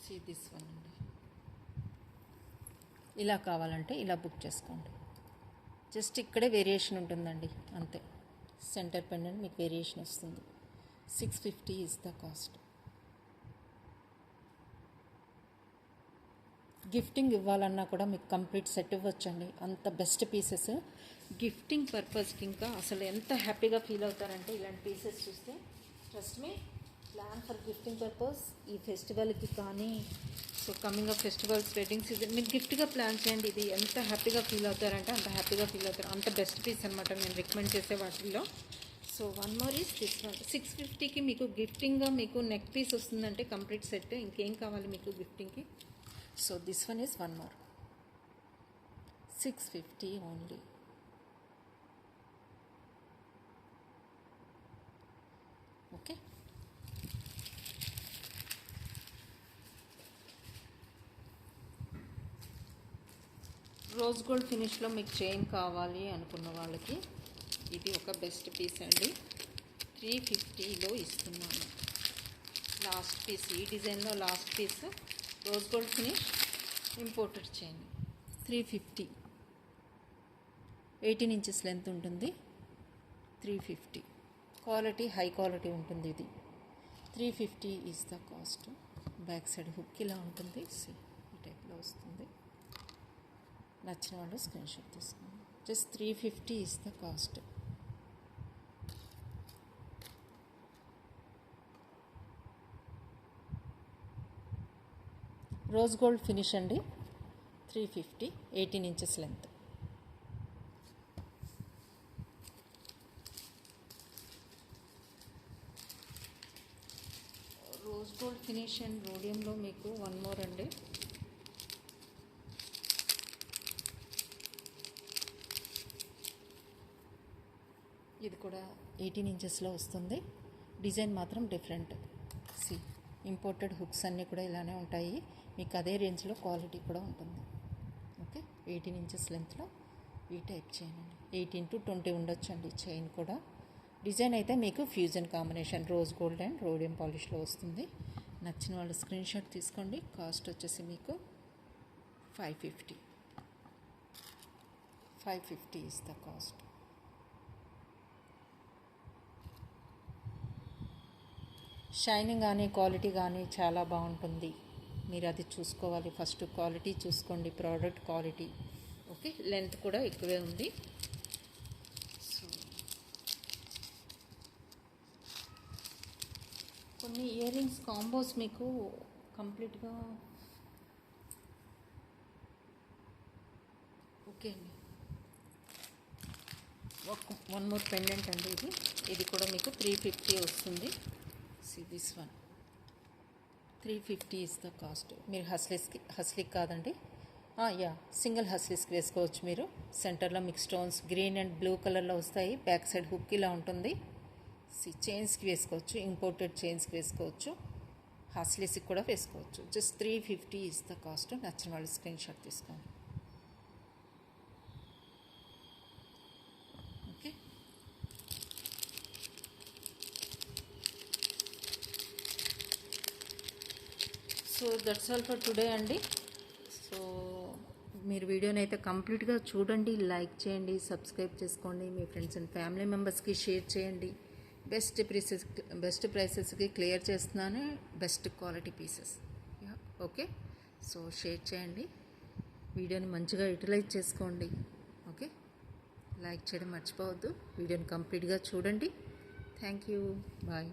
See this one అండి. ఇలా కావాలంటే ఇలా బుక్ చేసుకోండి. జస్ట్ ఇక్కడే వేరియేషన్ ఉంటుందండి, అంతే. సెంటర్ పెండెంట్ మీకు వేరియేషన్ వస్తుంది. 650 ఈజ్ ద కాస్ట్. గిఫ్టింగ్ ఇవ్వాలన్నా కూడా మీకు కంప్లీట్ సెట్ ఇవ్వచ్చండి, అంత బెస్ట్ పీసెస్. గిఫ్టింగ్ పర్పస్కి ఇంకా అసలు ఎంత హ్యాపీగా ఫీల్ అవుతారంటే ఇలాంటి పీసెస్ చూస్తే. Trust me, plan for gifting purpose ఈ ఫెస్టివల్కి కానీ, so coming of festivals, wedding season మీరు గిఫ్ట్గా ప్లాన్ చేయండి. ఇది ఎంత హ్యాపీగా ఫీల్ అవుతారంటే అంత హ్యాపీగా ఫీల్ అవుతారు. అంత బెస్ట్ పీస్ అనమాట నేను రికమెండ్ చేసే వాటిల్లో. So one more is this one. 650కి మీకు గిఫ్టింగ్గా మీకు నెక్ పీస్ వస్తుందంటే కంప్లీట్ సెట్. ఇంకేం కావాలి మీకు గిఫ్టింగ్కి? So this one is one more. 650 only. Okay, rose gold ఫినిష్లో మీకు చైన్ కావాలి అనుకున్న వాళ్ళకి ఇది ఒక బెస్ట్ పీస్ అండి. 350లో ఇస్తున్నాను. లాస్ట్ పీస్, ఈ డిజైన్లో last piece rose gold finish imported chain. 350, 18 inches length ఉంటుంది. 350 క్వాలిటీ, హై క్వాలిటీ ఉంటుంది ఇది. 350 is the cost. Back side hook ఇలా ఉంటుంది, ఈ టైప్లో వస్తుంది. నచ్చిన వాళ్ళు స్క్రీన్ షాట్ తీసుకోండి. జస్ట్ 350 is the cost. Rose gold finish అండి. 350, 18 inches length. Rose gold finish and రోడియంలో మీకు వన్ మోర్ అండి. ఇది కూడా 18 ఇంచెస్లో వస్తుంది. డిజైన్ మాత్రం డిఫరెంట్. సి ఇంపోర్టెడ్ హుక్స్ అన్నీ కూడా ఇలానే ఉంటాయి. మీకు అదే రేంజ్లో క్వాలిటీ కూడా ఉంటుంది. ఓకే, 18 ఇంచెస్ లెంత్లో ఈ టైప్ చైన్ అండి. 18 to 20 ఉండొచ్చండి చైన్ కూడా. డిజైన్ అయితే మీకు fusion combination rose gold and rhodium పాలిష్లో వస్తుంది. నచ్చిన వాళ్ళు స్క్రీన్ షాట్ తీసుకోండి. కాస్ట్ వచ్చేసి మీకు 550. 550 ఈజ్ ద కాస్ట్. షైనింగ్ కానీ క్వాలిటీ కానీ చాలా బాగుంటుంది. మీరు అది చూసుకోవాలి. ఫస్ట్ క్వాలిటీ చూసుకోండి, ప్రోడక్ట్ క్వాలిటీ. ఓకే, లెంత్ కూడా ఎక్కువే ఉంది. సో కొన్ని ఇయర్ రింగ్స్ కాంబోస్ మీకు కంప్లీట్గా ఓకే అండి. వన్ మోర్ పెండెంట్ అండి. ఇది కూడా మీకు 350 వస్తుంది. See this one. 350 is the cost. మీరు హస్లిక్ కాదండి, సింగిల్ హస్లిస్కి వేసుకోవచ్చు. మీరు సెంటర్లో మీకు స్టోన్స్ గ్రీన్ అండ్ బ్లూ కలర్లో వస్తాయి. బ్యాక్ సైడ్ హుక్ ఇలా ఉంటుంది. చైన్స్కి వేసుకోవచ్చు, ఇంపోర్టెడ్ చైన్స్కి వేసుకోవచ్చు, హస్లిస్కి కూడా వేసుకోవచ్చు. Just 350 is the cost. నచ్చిన వాళ్ళు స్క్రీన్ షాట్ తీసుకోండి. Okay, so that's all for today అండి. సో మీరు వీడియోని అయితే కంప్లీట్గా చూడండి, లైక్ చేయండి, సబ్స్క్రైబ్ చేసుకోండి, మీ ఫ్రెండ్స్ అండ్ ఫ్యామిలీ మెంబర్స్కి షేర్ చేయండి. బెస్ట్ ప్రైసెస్కి క్లియర్ చేస్తున్నాను, best quality pieces. Okay, so share చేయండి, వీడియోని మంచిగా యూటిలైజ్ చేసుకోండి. ఓకే, లైక్ చేయడం మర్చిపోవద్దు. వీడియోని కంప్లీట్గా చూడండి. Thank you, bye.